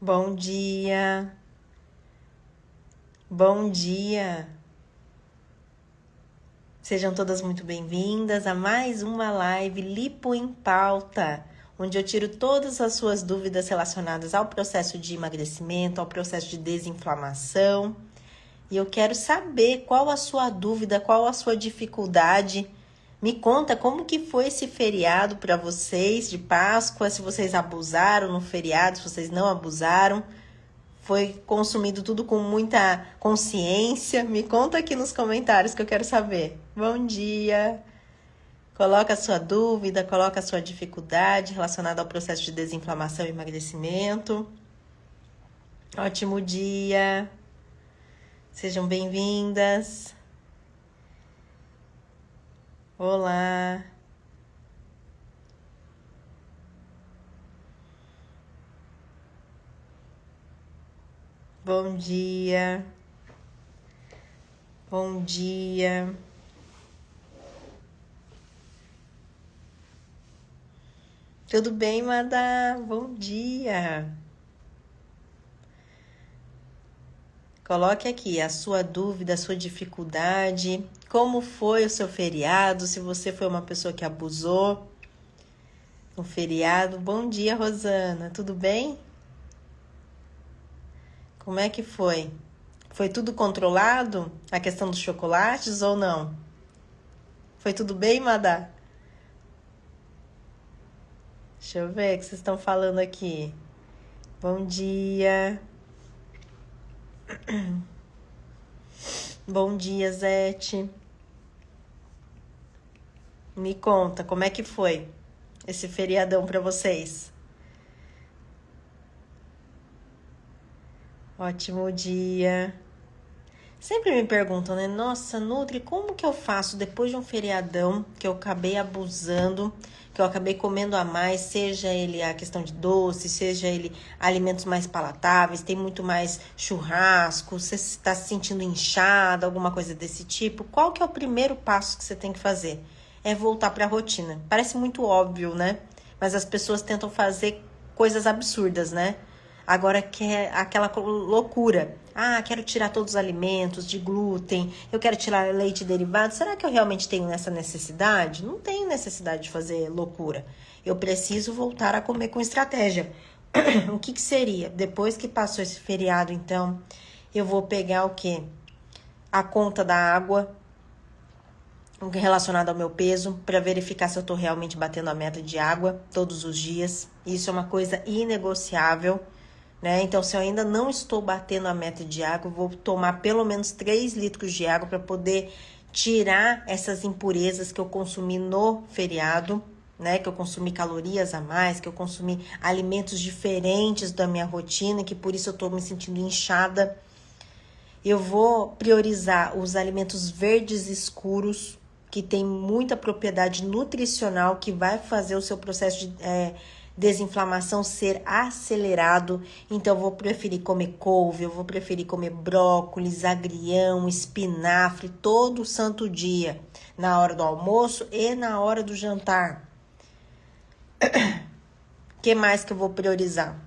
Bom dia, bom dia. Sejam todas muito bem-vindas a mais uma live Lipo em Pauta, onde eu tiro todas as suas dúvidas relacionadas ao processo de emagrecimento, ao processo de desinflamação. E eu quero saber qual a sua dúvida, qual a sua dificuldade. Me conta como que foi esse feriado para vocês de Páscoa, se vocês abusaram no feriado, se vocês não abusaram. Foi consumido tudo com muita consciência? Me conta aqui nos comentários que eu quero saber. Bom dia! Coloca a sua dúvida, coloca a sua dificuldade relacionada ao processo de desinflamação e emagrecimento. Ótimo dia! Sejam bem-vindas! Olá! Bom dia! Bom dia! Tudo bem, Madá? Bom dia! Coloque aqui a sua dúvida, a sua dificuldade, como foi o seu feriado, se você foi uma pessoa que abusou no feriado. Bom dia, Rosana, tudo bem? Como é que foi? Foi tudo controlado? A questão dos chocolates ou não? Foi tudo bem, Madá? Deixa eu ver o que vocês estão falando aqui. Bom dia. Bom dia, Zete. Me conta, como é que foi esse feriadão para vocês? Ótimo dia. Sempre me perguntam, né? Nossa, Nutri, como que eu faço depois de um feriadão que eu acabei abusando, que eu acabei comendo a mais, seja ele a questão de doce, seja ele alimentos mais palatáveis, tem muito mais churrasco, você está se sentindo inchada, alguma coisa desse tipo? Qual que é o primeiro passo que você tem que fazer? É voltar para a rotina. Parece muito óbvio, né? Mas as pessoas tentam fazer coisas absurdas, né? Agora quer aquela loucura. Ah, quero tirar todos os alimentos de glúten, eu quero tirar leite derivado. Será que eu realmente tenho essa necessidade? Não tenho necessidade de fazer loucura. Eu preciso voltar a comer com estratégia. O que seria? Depois que passou esse feriado, então, eu vou pegar o quê? A conta da água relacionada ao meu peso, para verificar se eu estou realmente batendo a meta de água todos os dias. Isso é uma coisa inegociável. Né? Então, se eu ainda não estou batendo a meta de água, eu vou tomar pelo menos 3 litros de água para poder tirar essas impurezas que eu consumi no feriado, né? Que eu consumi calorias a mais, que eu consumi alimentos diferentes da minha rotina, que por isso eu estou me sentindo inchada. Eu vou priorizar os alimentos verdes escuros, que tem muita propriedade nutricional, que vai fazer o seu processo de desinflamação ser acelerado. Então, eu vou preferir comer couve, eu vou preferir comer brócolis, agrião, espinafre, todo santo dia, na hora do almoço e na hora do jantar. O que mais que eu vou priorizar?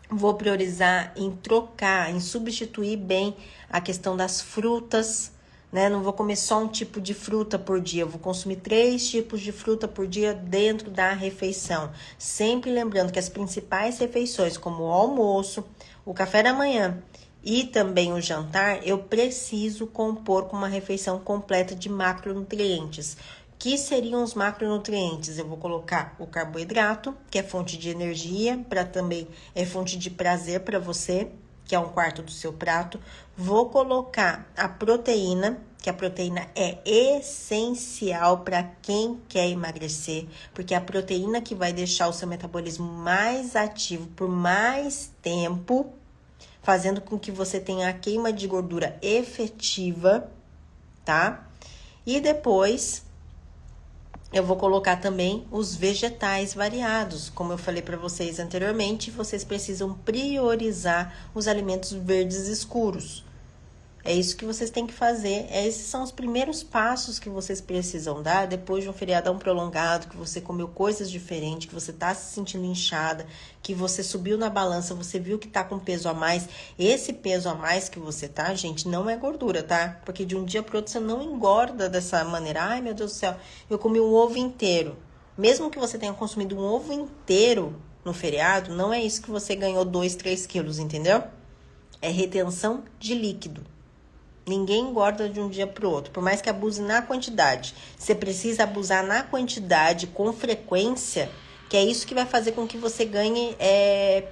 Vou priorizar em trocar, em substituir bem a questão das frutas, né? Não vou comer só um tipo de fruta por dia, eu vou consumir 3 tipos de fruta por dia dentro da refeição. Sempre lembrando que as principais refeições, como o almoço, o café da manhã e também o jantar, eu preciso compor com uma refeição completa de macronutrientes. Que seriam os macronutrientes? Eu vou colocar o carboidrato, que é fonte de energia, para também é fonte de prazer para você, que é 1/4 do seu prato. Vou colocar a proteína, que a proteína é essencial para quem quer emagrecer, porque é a proteína que vai deixar o seu metabolismo mais ativo por mais tempo, fazendo com que você tenha a queima de gordura efetiva, tá? E depois eu vou colocar também os vegetais variados. Como eu falei para vocês anteriormente, vocês precisam priorizar os alimentos verdes escuros. É isso que vocês têm que fazer. Esses são os primeiros passos que vocês precisam dar depois de um feriadão prolongado, que você comeu coisas diferentes, que você tá se sentindo inchada, que você subiu na balança, você viu que tá com peso a mais. Esse peso a mais que você tá, gente, não é gordura, tá? Porque de um dia pro outro você não engorda dessa maneira. Ai, meu Deus do céu, eu comi um ovo inteiro. Mesmo que você tenha consumido um ovo inteiro no feriado, não é isso que você ganhou 2, 3 quilos, entendeu? É retenção de líquido. Ninguém engorda de um dia para o outro, por mais que abuse na quantidade. Você precisa abusar na quantidade, com frequência, que é isso que vai fazer com que você ganhe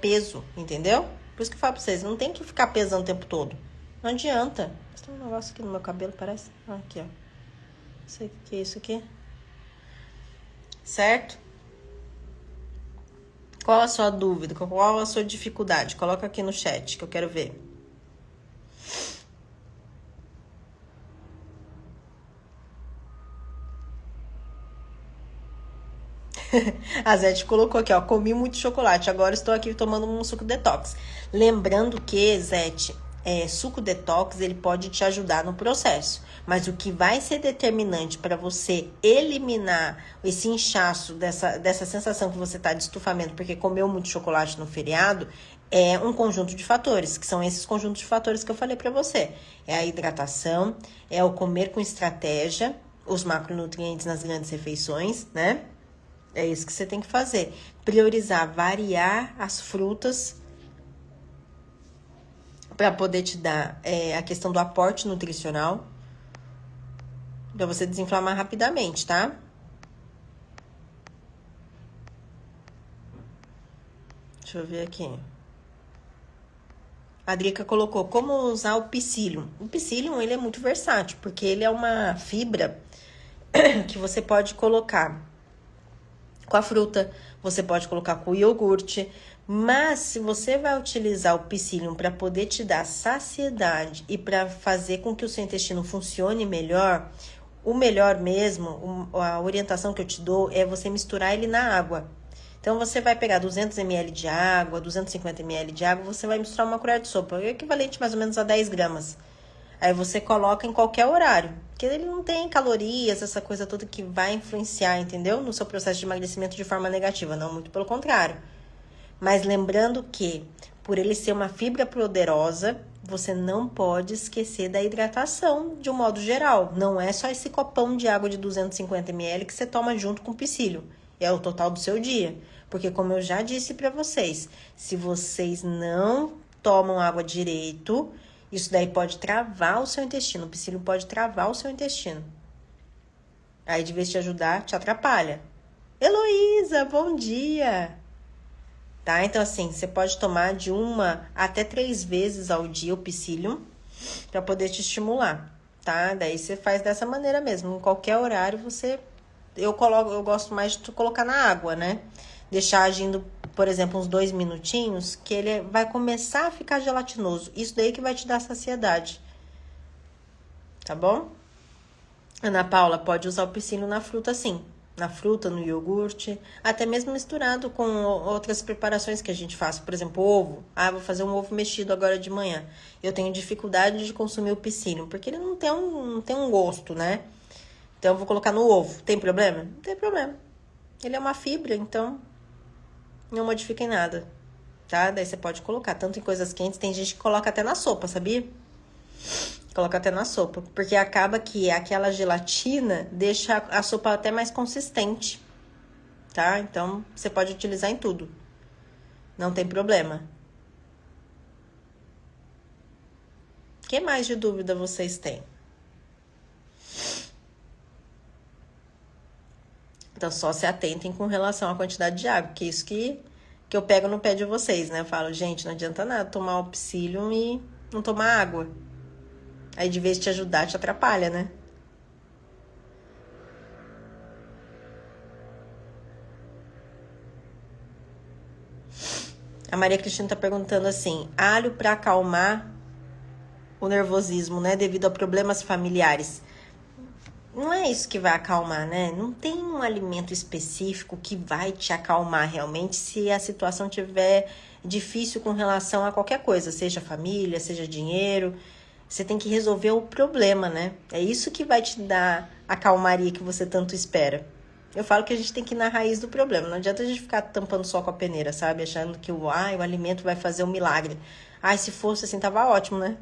peso, entendeu? Por isso que eu falo para vocês, não tem que ficar pesando o tempo todo. Não adianta. Tem um negócio aqui no meu cabelo, parece. Aqui, ó. Não sei o que é isso aqui. Certo? Qual a sua dúvida? Qual a sua dificuldade? Coloca aqui no chat que eu quero ver. A Zete colocou aqui, ó, comi muito chocolate, agora estou aqui tomando um suco detox. Lembrando que, Zete, suco detox, ele pode te ajudar no processo. Mas o que vai ser determinante para você eliminar esse inchaço, dessa sensação que você tá de estufamento, porque comeu muito chocolate no feriado, é um conjunto de fatores, que são esses conjuntos de fatores que eu falei para você. É a hidratação, é o comer com estratégia, os macronutrientes nas grandes refeições, né? É isso que você tem que fazer. Priorizar, variar as frutas para poder te dar a questão do aporte nutricional, para você desinflamar rapidamente, tá? Deixa eu ver aqui. A Drica colocou como usar o psyllium. O psyllium, ele é muito versátil, porque ele é uma fibra que você pode colocar com a fruta, você pode colocar com o iogurte, mas se você vai utilizar o psyllium para poder te dar saciedade e para fazer com que o seu intestino funcione melhor, o melhor mesmo, a orientação que eu te dou é você misturar ele na água. Então, você vai pegar 200 ml de água, 250 ml de água, você vai misturar uma colher de sopa, é equivalente mais ou menos a 10 gramas. Aí você coloca em qualquer horário, porque ele não tem calorias, essa coisa toda que vai influenciar, entendeu? No seu processo de emagrecimento de forma negativa, não, muito pelo contrário. Mas lembrando que, por ele ser uma fibra poderosa, você não pode esquecer da hidratação de um modo geral. Não é só esse copão de água de 250 ml que você toma junto com o psyllium. É o total do seu dia. Porque, como eu já disse para vocês, se vocês não tomam água direito, isso daí pode travar o seu intestino. O psyllium pode travar o seu intestino. Aí, de vez de te ajudar, te atrapalha. Heloísa, bom dia! Tá? Então, assim, você pode tomar de 1 até 3 vezes ao dia o psyllium para poder te estimular, tá? Daí você faz dessa maneira mesmo. Em qualquer horário você... Eu gosto mais de colocar na água, né? Deixar agindo, por exemplo, uns 2 minutinhos, que ele vai começar a ficar gelatinoso. Isso daí que vai te dar saciedade. Tá bom? Ana Paula, pode usar o psyllium na fruta, sim. Na fruta, no iogurte, até mesmo misturado com outras preparações que a gente faz. Por exemplo, ovo. Ah, vou fazer um ovo mexido agora de manhã. Eu tenho dificuldade de consumir o psyllium, porque ele não tem um gosto, né? Então, eu vou colocar no ovo. Tem problema? Não tem problema. Ele é uma fibra, então não modifica em nada, tá? Daí você pode colocar tanto em coisas quentes. Tem gente que coloca até na sopa, sabia? Coloca até na sopa, porque acaba que aquela gelatina deixa a sopa até mais consistente, tá? Então, você pode utilizar em tudo. Não tem problema. O que mais de dúvida vocês têm? Então, só se atentem com relação à quantidade de água, que é isso que eu pego no pé de vocês, né? Eu falo, gente, não adianta nada tomar o psyllium e não tomar água. Aí, de vez de te ajudar, te atrapalha, né? A Maria Cristina tá perguntando assim, alho para acalmar o nervosismo, né? Devido a problemas familiares. Não é isso que vai acalmar, né? Não tem um alimento específico que vai te acalmar realmente se a situação tiver difícil com relação a qualquer coisa, seja família, seja dinheiro. Você tem que resolver o problema, né? É isso que vai te dar a calmaria que você tanto espera. Eu falo que a gente tem que ir na raiz do problema. Não adianta a gente ficar tampando só com a peneira, sabe? Achando que o alimento vai fazer um milagre. Se fosse assim, tava ótimo, né?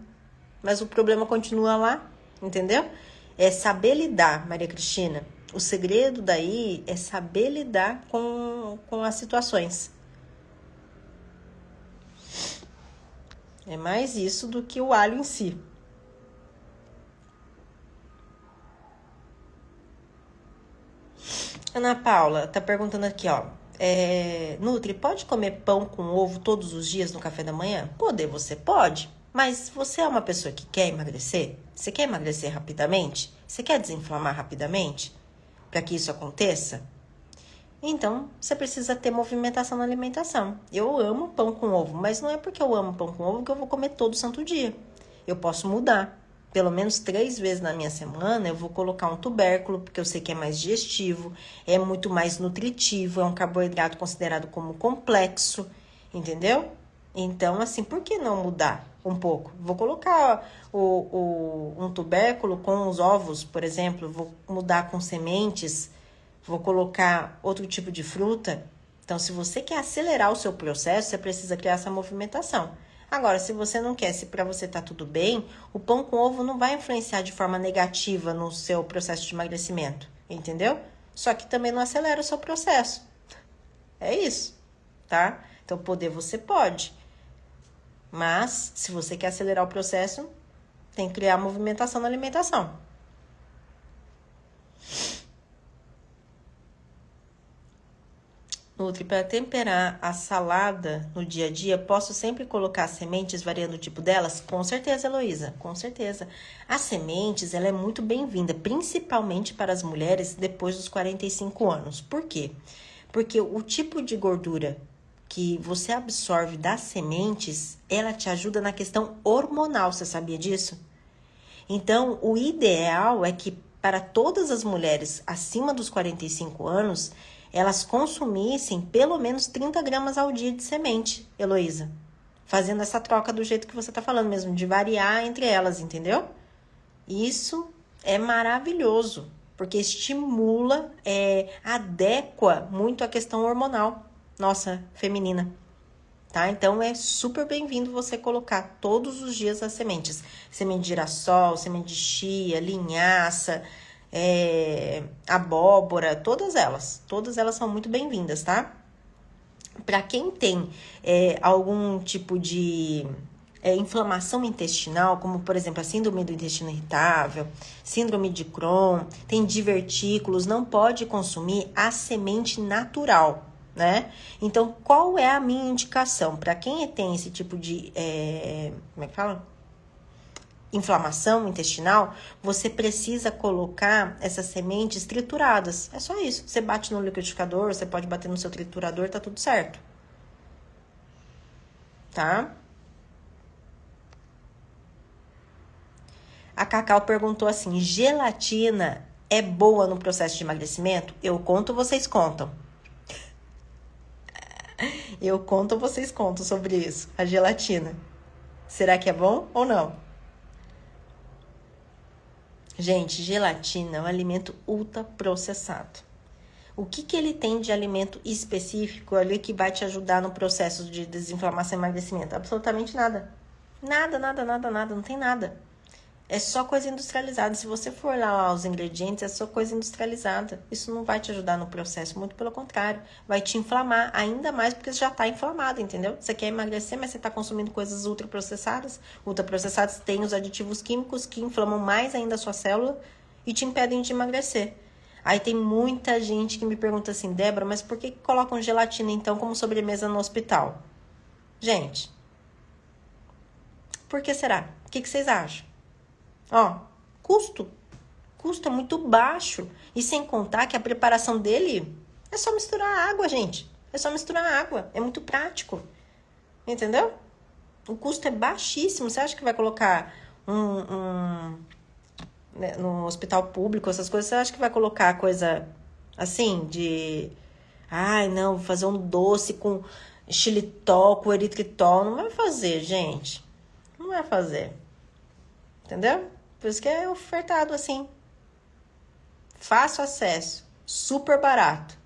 Mas o problema continua lá, entendeu? É saber lidar, Maria Cristina. O segredo daí é saber lidar com as situações. É mais isso do que o alho em si. Ana Paula tá perguntando aqui, ó. Nutri, pode comer pão com ovo todos os dias no café da manhã? Poder, você pode. Mas você é uma pessoa que quer emagrecer? Você quer emagrecer rapidamente? Você quer desinflamar rapidamente? Para que isso aconteça? Então, você precisa ter movimentação na alimentação. Eu amo pão com ovo, mas não é porque eu amo pão com ovo que eu vou comer todo santo dia. Eu posso mudar. Pelo menos 3 vezes na minha semana eu vou colocar um tubérculo, porque eu sei que é mais digestivo, é muito mais nutritivo, é um carboidrato considerado como complexo, entendeu? Então, assim, por que não mudar um pouco? Vou colocar um tubérculo com os ovos, por exemplo, vou mudar com sementes, vou colocar outro tipo de fruta. Então, se você quer acelerar o seu processo, você precisa criar essa movimentação. Agora, se você não quer, se para você tá tudo bem, o pão com ovo não vai influenciar de forma negativa no seu processo de emagrecimento, entendeu? Só que também não acelera o seu processo. É isso, tá? Então, poder você pode. Mas, se você quer acelerar o processo, tem que criar movimentação na alimentação. Nutri, para temperar a salada no dia a dia, posso sempre colocar sementes variando o tipo delas? Com certeza, Heloísa, com certeza. As sementes, ela é muito bem-vinda, principalmente para as mulheres depois dos 45 anos. Por quê? Porque o tipo de gordura que você absorve das sementes, ela te ajuda na questão hormonal, você sabia disso? Então, o ideal é que para todas as mulheres acima dos 45 anos, elas consumissem pelo menos 30 gramas ao dia de semente, Heloísa. Fazendo essa troca do jeito que você está falando mesmo, de variar entre elas, entendeu? Isso é maravilhoso, porque estimula, adequa muito a questão hormonal, nossa, feminina. Tá? Então, é super bem-vindo você colocar todos os dias as sementes. Semente de girassol, semente de chia, linhaça, abóbora, todas elas são muito bem-vindas, tá? Para quem tem algum tipo de inflamação intestinal, como por exemplo a síndrome do intestino irritável, síndrome de Crohn, tem divertículos, não pode consumir a semente natural, né? Então, qual é a minha indicação? Para quem tem esse tipo de, como é que fala? Inflamação intestinal, você precisa colocar essas sementes trituradas. É só isso. Você bate no liquidificador, você pode bater no seu triturador, tá tudo certo. Tá? A Cacau perguntou assim: gelatina é boa no processo de emagrecimento? Eu conto, vocês contam. Eu conto, vocês contam sobre isso. A gelatina. Será que é bom ou não? Gente, gelatina é um alimento ultraprocessado. O que ele tem de alimento específico ali que vai te ajudar no processo de desinflamação e emagrecimento? Absolutamente nada. Nada, não tem nada. É só coisa industrializada. Se você for lá os ingredientes, é só coisa industrializada. Isso não vai te ajudar no processo, muito pelo contrário. Vai te inflamar ainda mais porque você já está inflamado, entendeu? Você quer emagrecer, mas você está consumindo coisas ultraprocessadas. Ultraprocessadas têm os aditivos químicos que inflamam mais ainda a sua célula e te impedem de emagrecer. Aí tem muita gente que me pergunta assim: Débora, mas por que colocam gelatina então como sobremesa no hospital? Gente, por que será? O que vocês acham? Ó, custo é muito baixo. E sem contar que a preparação dele é só misturar água, gente. É só misturar água. É muito prático. Entendeu? O custo é baixíssimo. Você acha que vai colocar né, no hospital público, essas coisas, você acha que vai colocar coisa assim de... Ai, não, vou fazer um doce com xilitol, com eritritol. Não vai fazer, gente. Não vai fazer. Entendeu? Por isso que é ofertado assim. Fácil acesso, super barato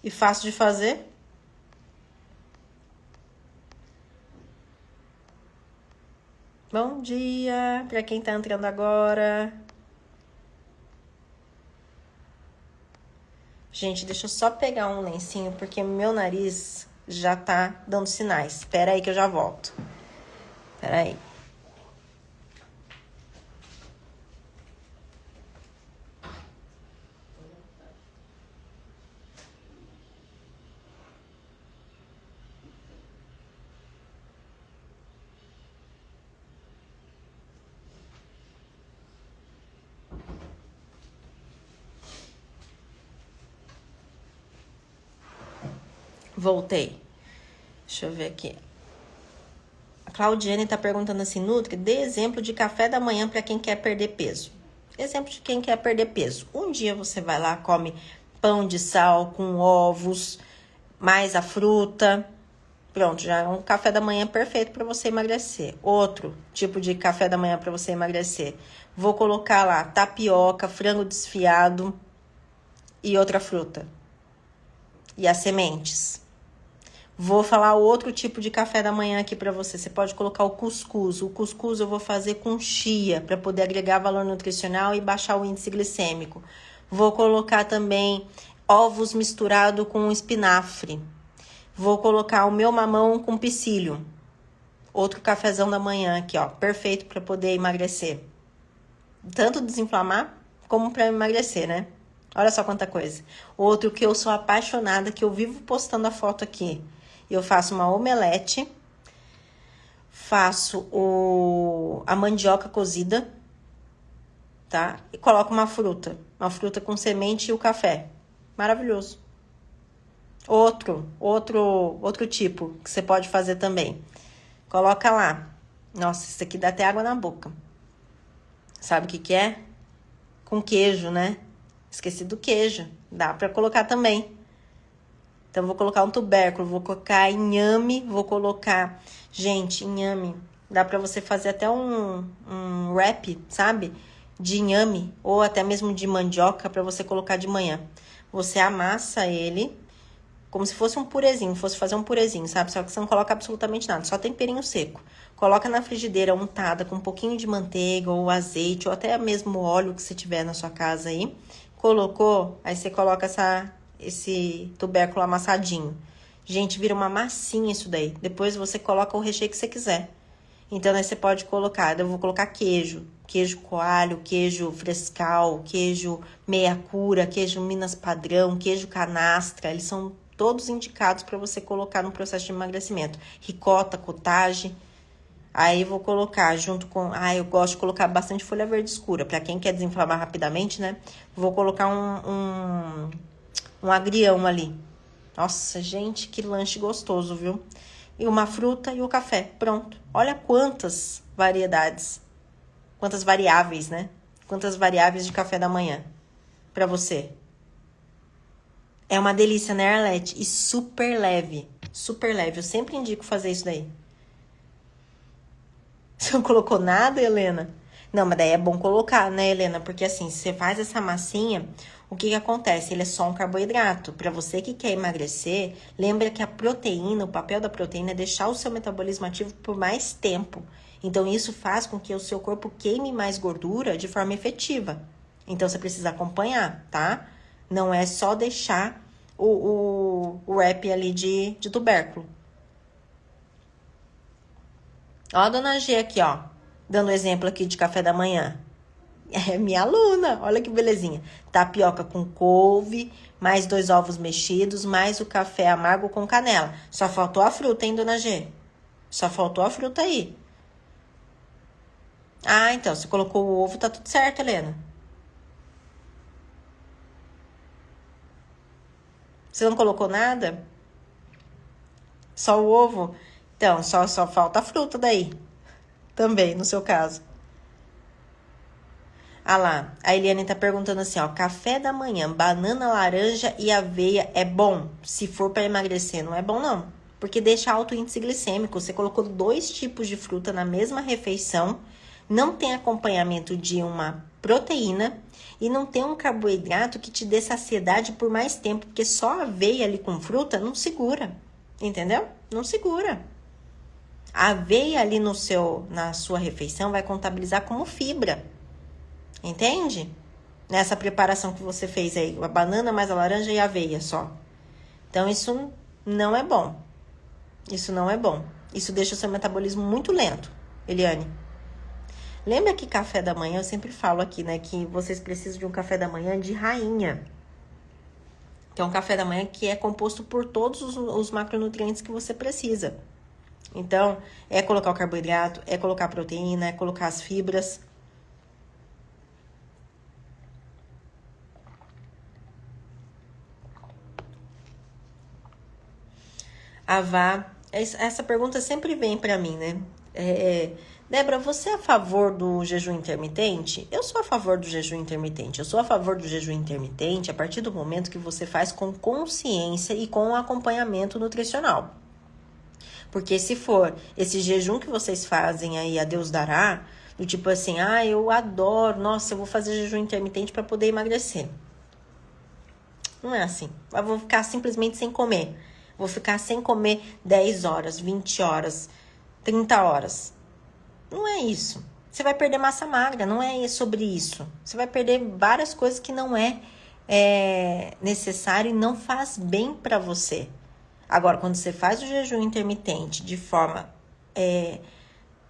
e fácil de fazer. Bom dia para quem tá entrando agora. Gente, deixa eu só pegar um lencinho porque meu nariz já tá dando sinais. Espera aí que eu já volto. Espera aí. Voltei. Deixa eu ver aqui. A Claudiane tá perguntando assim, Nutri, dê exemplo de café da manhã para quem quer perder peso. Exemplo de quem quer perder peso. Um dia você vai lá, come pão de sal com ovos, mais a fruta. Pronto, já é um café da manhã perfeito para você emagrecer. Outro tipo de café da manhã para você emagrecer. Vou colocar lá tapioca, frango desfiado e outra fruta. E as sementes. Vou falar outro tipo de café da manhã aqui para você. Você pode colocar o cuscuz. O cuscuz eu vou fazer com chia para poder agregar valor nutricional e baixar o índice glicêmico. Vou colocar também ovos misturado com espinafre. Vou colocar o meu mamão com psyllium. Outro cafezão da manhã aqui, ó, perfeito para poder emagrecer. Tanto desinflamar como para emagrecer, né? Olha só quanta coisa. Outro que eu sou apaixonada, que eu vivo postando a foto aqui. Eu faço uma omelete, faço a mandioca cozida, tá? E coloco uma fruta com semente e o café. Maravilhoso. Outro tipo que você pode fazer também. Coloca lá. Nossa, isso aqui dá até água na boca. Sabe o que que é? Com queijo, né? Esqueci do queijo. Dá pra colocar também. Então, vou colocar um tubérculo, vou colocar inhame, vou colocar... Gente, inhame, dá pra você fazer até um wrap, sabe? De inhame, ou até mesmo de mandioca, pra você colocar de manhã. Você amassa ele, como se fosse um purezinho, fosse fazer um purezinho, sabe? Só que você não coloca absolutamente nada, só temperinho seco. Coloca na frigideira untada com um pouquinho de manteiga, ou azeite, ou até mesmo óleo que você tiver na sua casa aí. Colocou, aí você coloca esse tubérculo amassadinho. Gente, vira uma massinha isso daí. Depois você coloca o recheio que você quiser. Então, aí você pode colocar, eu vou colocar queijo coalho, queijo frescal, queijo meia cura, queijo Minas padrão, queijo canastra. Eles são todos indicados para você colocar no processo de emagrecimento. Ricota, cottage. Aí vou colocar junto com... eu gosto de colocar bastante folha verde escura. Para quem quer desinflamar rapidamente, né? Vou colocar um agrião ali. Nossa, gente, que lanche gostoso, viu? E uma fruta e o café. Pronto. Olha quantas variedades. Quantas variáveis, né? Quantas variáveis de café da manhã para você. É uma delícia, né, Arlete? E super leve. Super leve. Eu sempre indico fazer isso daí. Você não colocou nada, Helena? Não, mas daí é bom colocar, né, Helena? Porque assim, se você faz essa massinha, o que acontece? Ele é só um carboidrato. Para você que quer emagrecer, lembra que a proteína, o papel da proteína é deixar o seu metabolismo ativo por mais tempo. Então, isso faz com que o seu corpo queime mais gordura de forma efetiva. Então, você precisa acompanhar, tá? Não é só deixar o wrap ali de tubérculo. Ó a dona G aqui, ó. Dando exemplo aqui de café da manhã. É minha aluna, olha que belezinha. Tapioca com couve, mais 2 ovos mexidos, mais o café amargo com canela. Só faltou a fruta, hein, dona G? Só faltou a fruta aí. Ah, então, você colocou o ovo, tá tudo certo, Helena. Você não colocou nada? Só o ovo? Então, só falta a fruta daí. Também, no seu caso. Ah lá, a Eliane tá perguntando assim, ó. Café da manhã, banana, laranja e aveia é bom? Se for para emagrecer, não é bom não. Porque deixa alto índice glicêmico. Você colocou 2 tipos de fruta na mesma refeição. não tem acompanhamento de uma proteína e não tem um carboidrato que te dê saciedade por mais tempo, porque só aveia ali com fruta não segura, entendeu? Não segura. A aveia ali na sua refeição vai contabilizar como fibra, entende? Nessa preparação que você fez aí, a banana mais a laranja e a aveia só. Então, isso não é bom. Isso não é bom. Isso deixa o seu metabolismo muito lento, Eliane. Lembra que café da manhã, eu sempre falo aqui, né, que vocês precisam de um café da manhã de rainha. Que é um café da manhã que é composto por todos os macronutrientes que você precisa. Então, é colocar o carboidrato, é colocar a proteína, é colocar as fibras. Essa pergunta sempre vem para mim, né? Débora, você é a favor do jejum intermitente? Eu sou a favor do jejum intermitente. Eu sou a favor do jejum intermitente a partir do momento que você faz com consciência e com acompanhamento nutricional. Porque se for esse jejum que vocês fazem aí, a Deus dará, do tipo assim, eu adoro, nossa, eu vou fazer jejum intermitente para poder emagrecer. Não é assim. Eu vou ficar simplesmente sem comer. Vou ficar sem comer 10 horas, 20 horas, 30 horas. Não é isso. Você vai perder massa magra, não é sobre isso. Você vai perder várias coisas que não é necessário e não faz bem para você. Agora, quando você faz o jejum intermitente de forma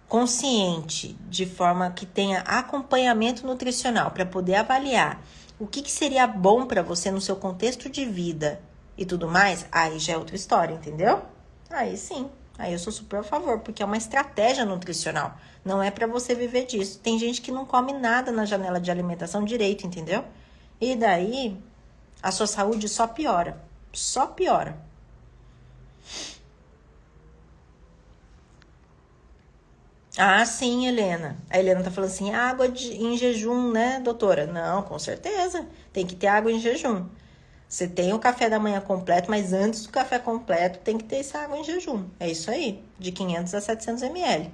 consciente, de forma que tenha acompanhamento nutricional para poder avaliar o que seria bom para você no seu contexto de vida e tudo mais, aí já é outra história, entendeu? Aí sim, aí eu sou super a favor, porque é uma estratégia nutricional. Não é para você viver disso. Tem gente que não come nada na janela de alimentação direito, entendeu? E daí, a sua saúde só piora. Só piora. Ah, sim, Helena. A Helena tá falando assim, água em jejum, né, doutora? Não, com certeza. Tem que ter água em jejum. Você tem o café da manhã completo, mas antes do café completo tem que ter essa água em jejum. É isso aí, de 500 a 700 ml.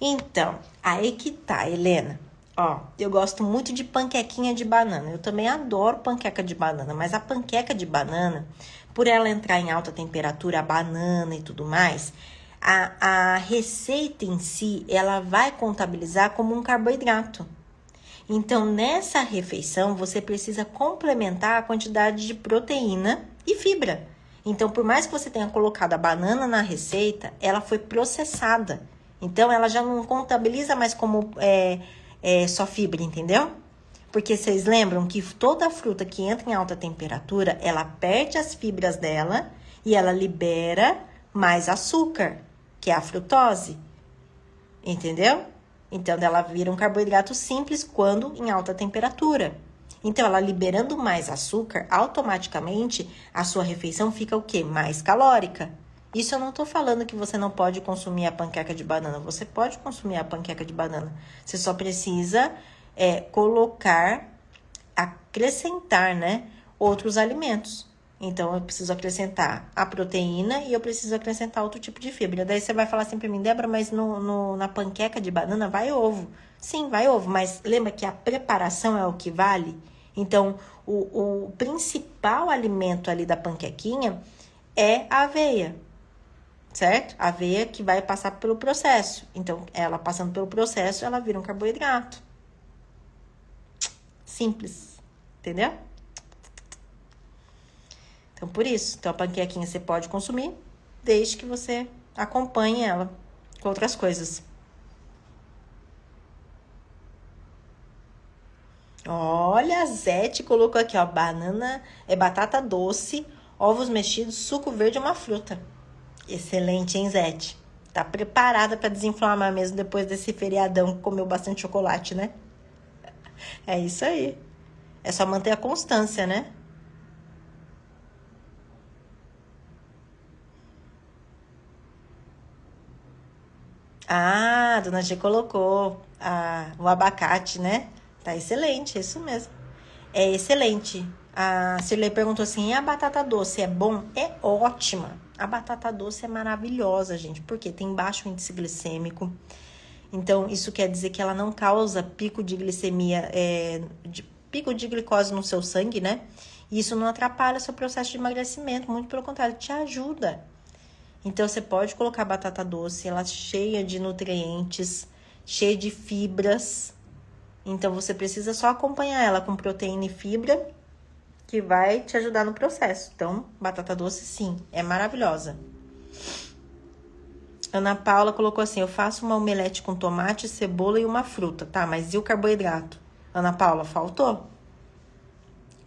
Então, aí que tá, Helena. Ó, eu gosto muito de panquequinha de banana. Eu também adoro panqueca de banana, mas a panqueca de banana, por ela entrar em alta temperatura, a banana e tudo mais, a receita em si, ela vai contabilizar como um carboidrato. Então, nessa refeição, você precisa complementar a quantidade de proteína e fibra. Então, por mais que você tenha colocado a banana na receita, ela foi processada. Então, ela já não contabiliza mais como só fibra, entendeu? Porque vocês lembram que toda fruta que entra em alta temperatura, ela perde as fibras dela e ela libera mais açúcar, que é a frutose. Entendeu? Então, ela vira um carboidrato simples quando em alta temperatura. Então, ela liberando mais açúcar, automaticamente a sua refeição fica o quê? Mais calórica. Isso eu não tô falando que você não pode consumir a panqueca de banana. Você pode consumir a panqueca de banana. Você só precisa acrescentar, né, outros alimentos. Então, eu preciso acrescentar a proteína e eu preciso acrescentar outro tipo de fibra. Daí você vai falar assim pra mim, Débora, mas na panqueca de banana vai ovo. Sim, vai ovo, mas lembra que a preparação é o que vale? Então, o principal alimento ali da panquequinha é a aveia, certo? A aveia que vai passar pelo processo. Então, ela passando pelo processo, ela vira um carboidrato. Simples, entendeu? Então, por isso, a panquequinha você pode consumir, desde que você acompanhe ela com outras coisas. Olha, a Zete colocou aqui, ó, banana é batata doce, ovos mexidos, suco verde é uma fruta. Excelente, hein, Zete? Tá preparada para desinflamar mesmo depois desse feriadão que comeu bastante chocolate, né? É isso aí. É só manter a constância, né? Ah, a dona G colocou o abacate, né? Tá excelente, é isso mesmo. É excelente. A Cirlei perguntou assim, e a batata doce é bom? É ótima. A batata doce é maravilhosa, gente, porque tem baixo índice glicêmico. Então, isso quer dizer que ela não causa pico de glicemia, pico de glicose no seu sangue, né? E isso não atrapalha o seu processo de emagrecimento, muito pelo contrário, te ajuda. Então, você pode colocar batata doce, ela é cheia de nutrientes, cheia de fibras. Então, você precisa só acompanhar ela com proteína e fibra, que vai te ajudar no processo. Então, batata doce, sim, é maravilhosa. Ana Paula colocou assim, eu faço uma omelete com tomate, cebola e uma fruta. Tá, mas e o carboidrato? Ana Paula, faltou?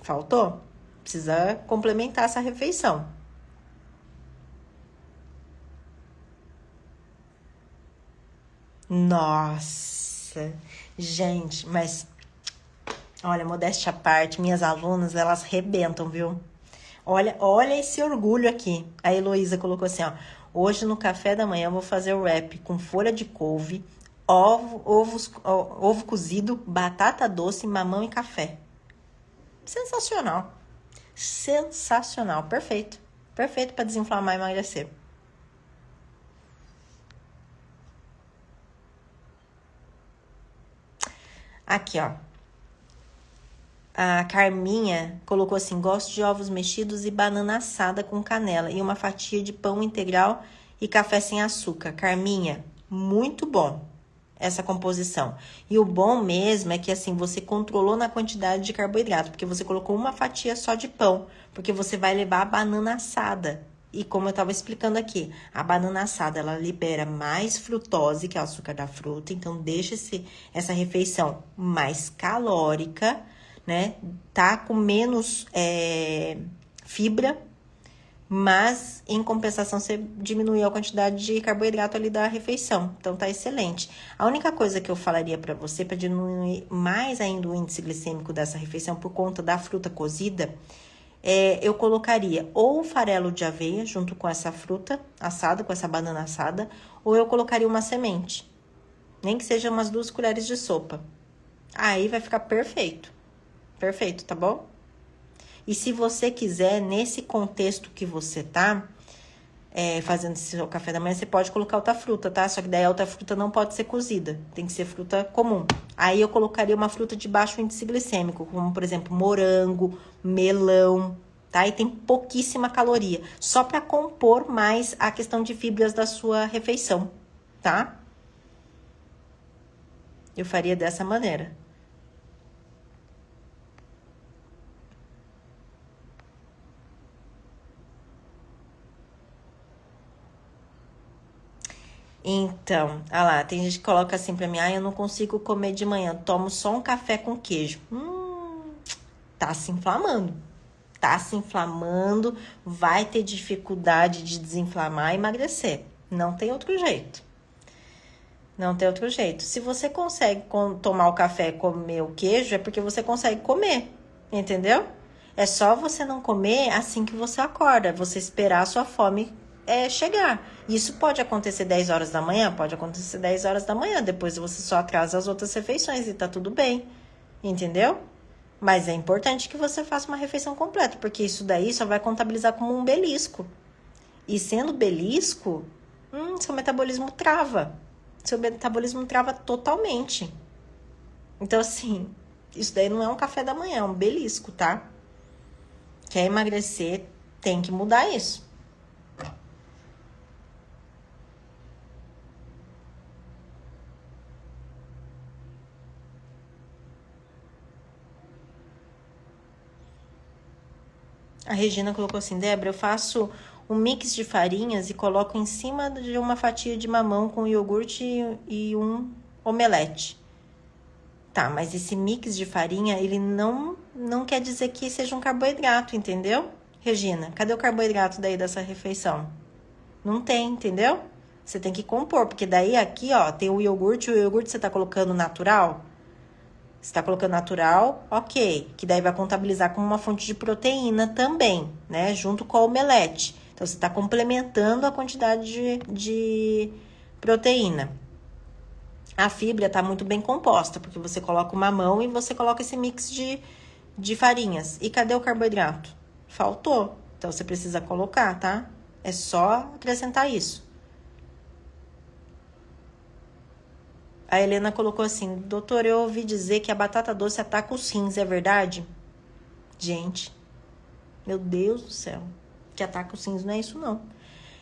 Faltou? Precisa complementar essa refeição. Nossa, gente, mas olha, modéstia à parte, minhas alunas, elas rebentam, viu? Olha esse orgulho aqui. A Heloísa colocou assim, ó. Hoje no café da manhã eu vou fazer o wrap com folha de couve, ovo cozido, batata doce, mamão e café. Sensacional. Sensacional. Perfeito. Perfeito para desinflamar e emagrecer. Aqui, ó. A Carminha colocou assim, gosto de ovos mexidos e banana assada com canela e uma fatia de pão integral e café sem açúcar. Carminha, muito bom essa composição. E o bom mesmo é que assim, você controlou na quantidade de carboidrato, porque você colocou uma fatia só de pão, porque você vai levar a banana assada. E como eu estava explicando aqui, a banana assada, ela libera mais frutose, que é o açúcar da fruta, então deixa essa refeição mais calórica, né? Tá com menos fibra, mas em compensação você diminuiu a quantidade de carboidrato ali da refeição, então tá excelente. A única coisa que eu falaria para você, para diminuir mais ainda o índice glicêmico dessa refeição por conta da fruta cozida, eu colocaria ou farelo de aveia junto com essa fruta assada, com essa banana assada, ou eu colocaria uma semente, nem que seja umas 2 colheres de sopa. Aí vai ficar perfeito. Perfeito, tá bom? E se você quiser, nesse contexto que você tá fazendo seu café da manhã, você pode colocar outra fruta, tá? Só que daí a outra fruta não pode ser cozida, tem que ser fruta comum. Aí eu colocaria uma fruta de baixo índice glicêmico, como por exemplo morango, melão, tá? E tem pouquíssima caloria, só para compor mais a questão de fibras da sua refeição, tá? Eu faria dessa maneira. Então, ah lá, tem gente que coloca assim pra mim, eu não consigo comer de manhã, tomo só um café com queijo. Tá se inflamando. Tá se inflamando, vai ter dificuldade de desinflamar e emagrecer. Não tem outro jeito. Não tem outro jeito. Se você consegue tomar o café e comer o queijo, é porque você consegue comer, entendeu? É só você não comer assim que você acorda, você esperar a sua fome chegar. Isso pode acontecer 10 horas da manhã, pode acontecer 10 horas da manhã, depois você só atrasa as outras refeições e tá tudo bem, entendeu? Mas é importante que você faça uma refeição completa, porque isso daí só vai contabilizar como um belisco. E sendo belisco, seu metabolismo trava. Seu metabolismo trava totalmente. Então, assim, isso daí não é um café da manhã, é um belisco, tá? Quer emagrecer, tem que mudar isso. A Regina colocou assim, Débora, eu faço um mix de farinhas e coloco em cima de uma fatia de mamão com iogurte e um omelete. Tá, mas esse mix de farinha, ele não quer dizer que seja um carboidrato, entendeu? Regina, cadê o carboidrato daí dessa refeição? Não tem, entendeu? Você tem que compor, porque daí aqui, ó, tem o iogurte você tá colocando natural? Você tá colocando natural, ok. Que daí vai contabilizar como uma fonte de proteína também, né? Junto com a omelete. Então, você tá complementando a quantidade de proteína. A fibra tá muito bem composta, porque você coloca o mamão e você coloca esse mix de farinhas. E cadê o carboidrato? Faltou. Então, você precisa colocar, tá? É só acrescentar isso. A Helena colocou assim: doutor, eu ouvi dizer que a batata doce ataca os rins, é verdade? Gente, meu Deus do céu. Que ataca os rins não é isso, não.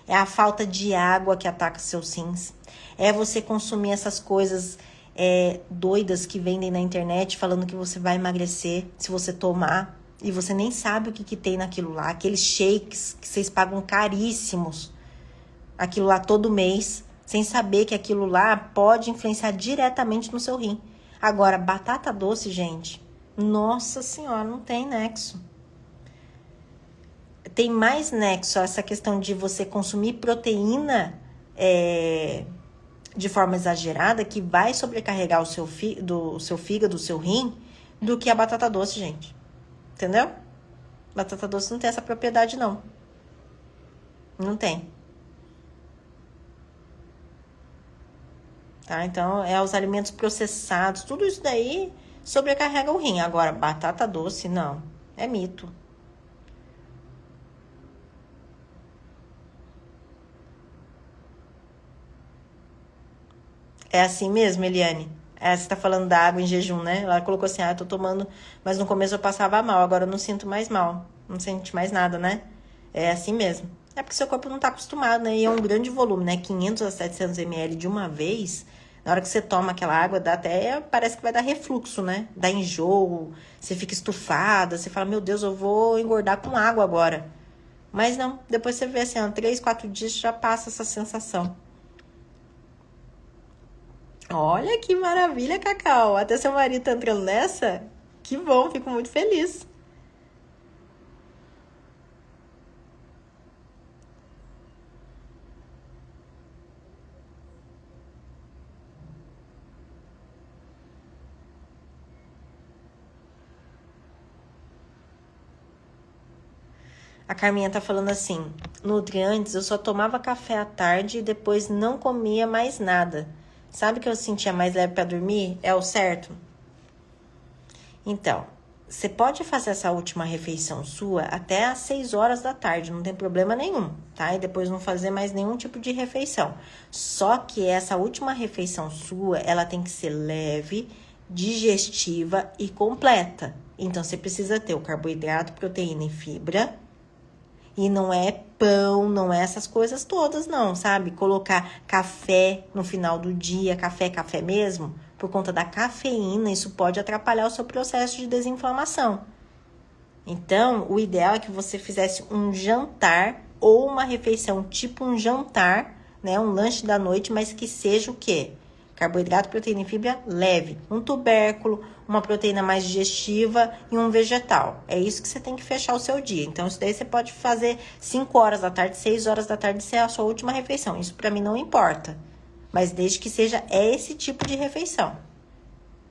É a falta de água que ataca seus rins. É você consumir essas coisas doidas que vendem na internet falando que você vai emagrecer se você tomar. E você nem sabe o que tem naquilo lá. Aqueles shakes que vocês pagam caríssimos. Aquilo lá todo mês. Sem saber que aquilo lá pode influenciar diretamente no seu rim. Agora, batata doce, gente. Nossa senhora, não tem nexo. Tem mais nexo essa questão de você consumir proteína de forma exagerada, que vai sobrecarregar o seu fígado, o seu rim, do que a batata doce, gente. Entendeu? Batata doce não tem essa propriedade, não. Não tem. Tá? Então, os alimentos processados, tudo isso daí sobrecarrega o rim. Agora, batata doce, não. É mito. É assim mesmo, Eliane? Você tá falando da água em jejum, né? Ela colocou assim, eu tô tomando, mas no começo eu passava mal, agora eu não sinto mais mal. Não sente mais nada, né? É assim mesmo. É porque seu corpo não tá acostumado, né? E é um grande volume, né? 500 a 700 ml de uma vez. Na hora que você toma aquela água, dá até, parece que vai dar refluxo, né? Dá enjoo, você fica estufada, você fala, meu Deus, eu vou engordar com água agora. Mas não, depois você vê assim, 3, 4 dias já passa essa sensação. Olha que maravilha, Cacau. Até seu marido tá entrando nessa? Que bom, fico muito feliz. A Carminha tá falando assim: antes eu só tomava café à tarde e depois não comia mais nada. Sabe que eu sentia mais leve para dormir? É o certo? Então, você pode fazer essa última refeição sua até às 6 horas da tarde, não tem problema nenhum, tá? E depois não fazer mais nenhum tipo de refeição. Só que essa última refeição sua, ela tem que ser leve, digestiva e completa. Então, você precisa ter o carboidrato, proteína e fibra. E não é pão, não é essas coisas todas, não, sabe? Colocar café no final do dia, café mesmo, por conta da cafeína, isso pode atrapalhar o seu processo de desinflamação. Então, o ideal é que você fizesse um jantar ou uma refeição tipo um jantar, né? Um lanche da noite, mas que seja o quê? Carboidrato, proteína e fibra leve. Um tubérculo, uma proteína mais digestiva e um vegetal. É isso que você tem que fechar o seu dia. Então, isso daí você pode fazer 5 horas da tarde, 6 horas da tarde, ser a sua última refeição. Isso pra mim não importa. Mas desde que seja esse tipo de refeição.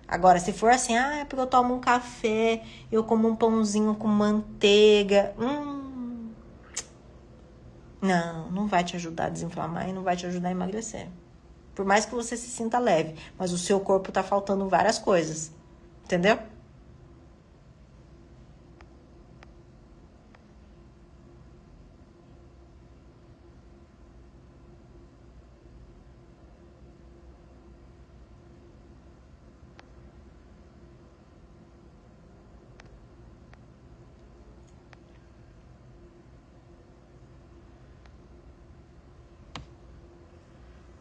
Agora, se for assim, é porque eu tomo um café, eu como um pãozinho com manteiga. Não vai te ajudar a desinflamar e não vai te ajudar a emagrecer. Por mais que você se sinta leve, mas o seu corpo tá faltando várias coisas. Entendeu?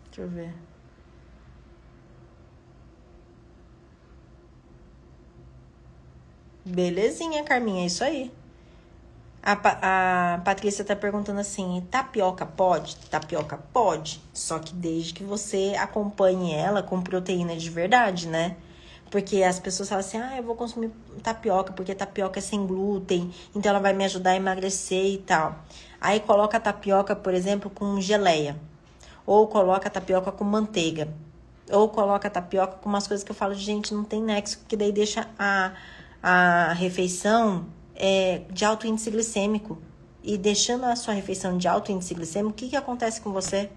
Deixa eu ver. Belezinha, Carminha, é isso aí. A Patrícia tá perguntando assim: tapioca pode? Tapioca pode, só que desde que você acompanhe ela com proteína de verdade, né? Porque as pessoas falam assim: eu vou consumir tapioca porque tapioca é sem glúten, então ela vai me ajudar a emagrecer e tal. Aí coloca a tapioca, por exemplo, com geleia, ou coloca a tapioca com manteiga, ou coloca a tapioca com umas coisas que eu falo, gente, não tem nexo, porque daí deixa a refeição de alto índice glicêmico. E deixando a sua refeição de alto índice glicêmico, o que acontece com você?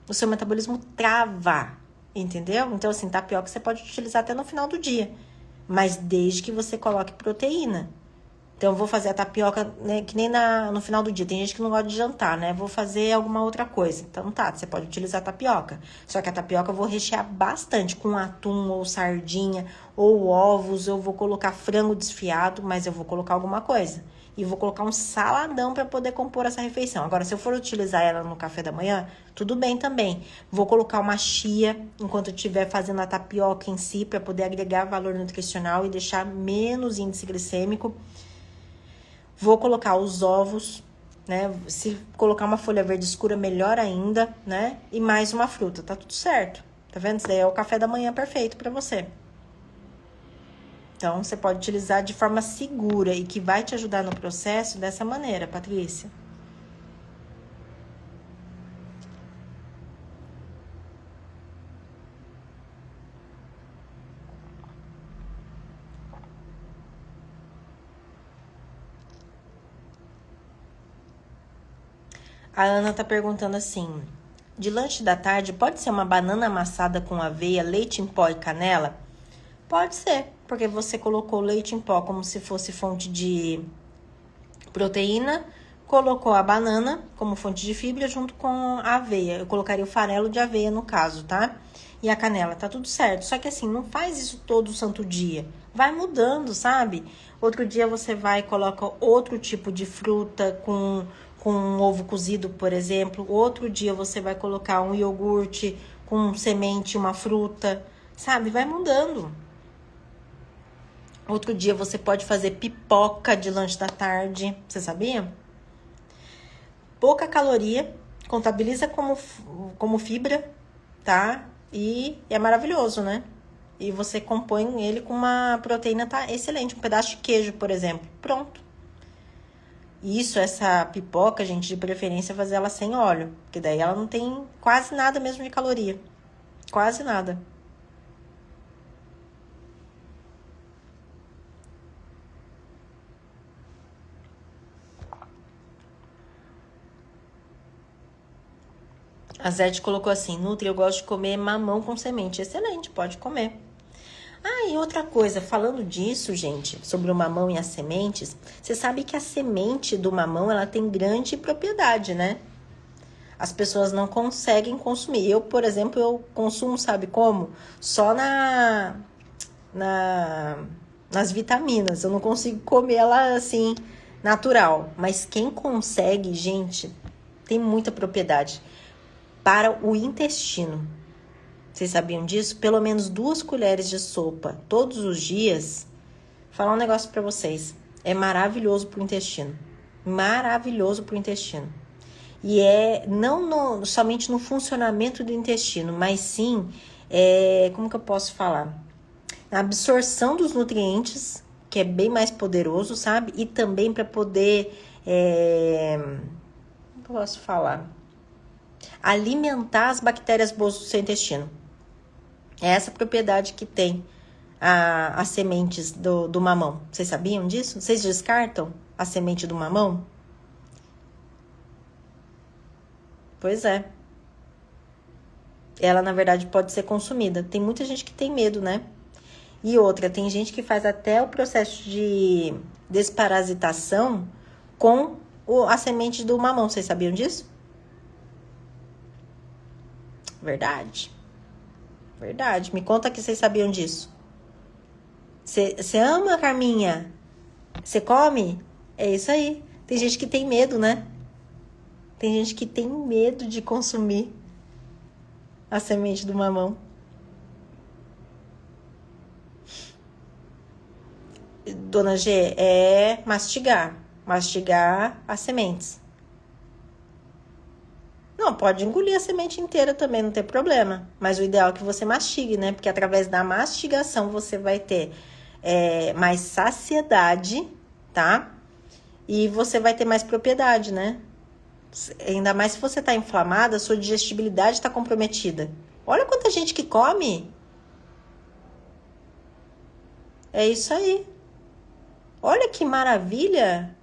O seu metabolismo trava, entendeu? Então, assim, tapioca você pode utilizar até no final do dia. mas desde que você coloque proteína. Então, eu vou fazer a tapioca, né, que nem no final do dia. Tem gente que não gosta de jantar, né? Vou fazer alguma outra coisa. Então, tá, você pode utilizar a tapioca. Só que a tapioca eu vou rechear bastante com atum ou sardinha ou ovos. Eu vou colocar frango desfiado, mas eu vou colocar alguma coisa. E vou colocar um saladão para poder compor essa refeição. Agora, se eu for utilizar ela no café da manhã, tudo bem também. Vou colocar uma chia enquanto eu estiver fazendo a tapioca em si, para poder agregar valor nutricional e deixar menos índice glicêmico. Vou colocar os ovos, né? Se colocar uma folha verde escura, melhor ainda, né? E mais uma fruta, tá tudo certo. Tá vendo? Isso daí é o café da manhã perfeito para você. Então, você pode utilizar de forma segura e que vai te ajudar no processo dessa maneira, Patrícia. A Ana tá perguntando assim: de lanche da tarde, pode ser uma banana amassada com aveia, leite em pó e canela? Pode ser, porque você colocou leite em pó como se fosse fonte de proteína, colocou a banana como fonte de fibra junto com a aveia. Eu colocaria o farelo de aveia no caso, tá? E a canela, tá tudo certo. Só que assim, não faz isso todo santo dia. Vai mudando, sabe? Outro dia você vai e coloca outro tipo de fruta com um ovo cozido, por exemplo. Outro dia você vai colocar um iogurte com semente, uma fruta, sabe? Vai mudando. Outro dia você pode fazer pipoca de lanche da tarde. Você sabia? Pouca caloria, contabiliza como fibra, tá? E é maravilhoso, né? E você compõe ele com uma proteína, tá excelente. Um pedaço de queijo, por exemplo. Pronto. Isso, essa pipoca, gente, de preferência fazer ela sem óleo. Porque daí ela não tem quase nada mesmo de caloria. Quase nada. A Zete colocou assim: Nutri, eu gosto de comer mamão com semente. Excelente, pode comer. Ah, e outra coisa, falando disso, gente, sobre o mamão e as sementes, você sabe que a semente do mamão, ela tem grande propriedade, né? As pessoas não conseguem consumir. Eu, por exemplo, eu consumo, sabe como? Só nas vitaminas. Eu não consigo comer ela assim, natural. Mas quem consegue, gente, tem muita propriedade para o intestino. Vocês sabiam disso? Pelo menos 2 colheres de sopa todos os dias. Vou falar um negócio para vocês. É maravilhoso pro intestino. Maravilhoso pro intestino. E é não somente no funcionamento do intestino, mas sim, como que eu posso falar? Na absorção dos nutrientes, que é bem mais poderoso, sabe? E também para poder, como eu posso falar? Alimentar as bactérias boas do seu intestino. É essa propriedade que tem as sementes do mamão. Vocês sabiam disso? Vocês descartam a semente do mamão? Pois é. Ela, na verdade, pode ser consumida. Tem muita gente que tem medo, né? E outra, tem gente que faz até o processo de desparasitação com a semente do mamão. Vocês sabiam disso? Verdade. Verdade. Me conta que vocês sabiam disso. Você ama, Carminha? Você come? É isso aí. Tem gente que tem medo, né? Tem gente que tem medo de consumir a semente do mamão. Dona G, é mastigar. Mastigar as sementes. Não, pode engolir a semente inteira também, não tem problema. Mas o ideal é que você mastigue, né? Porque através da mastigação você vai ter mais saciedade, tá? E você vai ter mais propriedade, né? Ainda mais se você tá inflamada, a sua digestibilidade tá comprometida. Olha quanta gente que come. É isso aí. Olha que maravilha.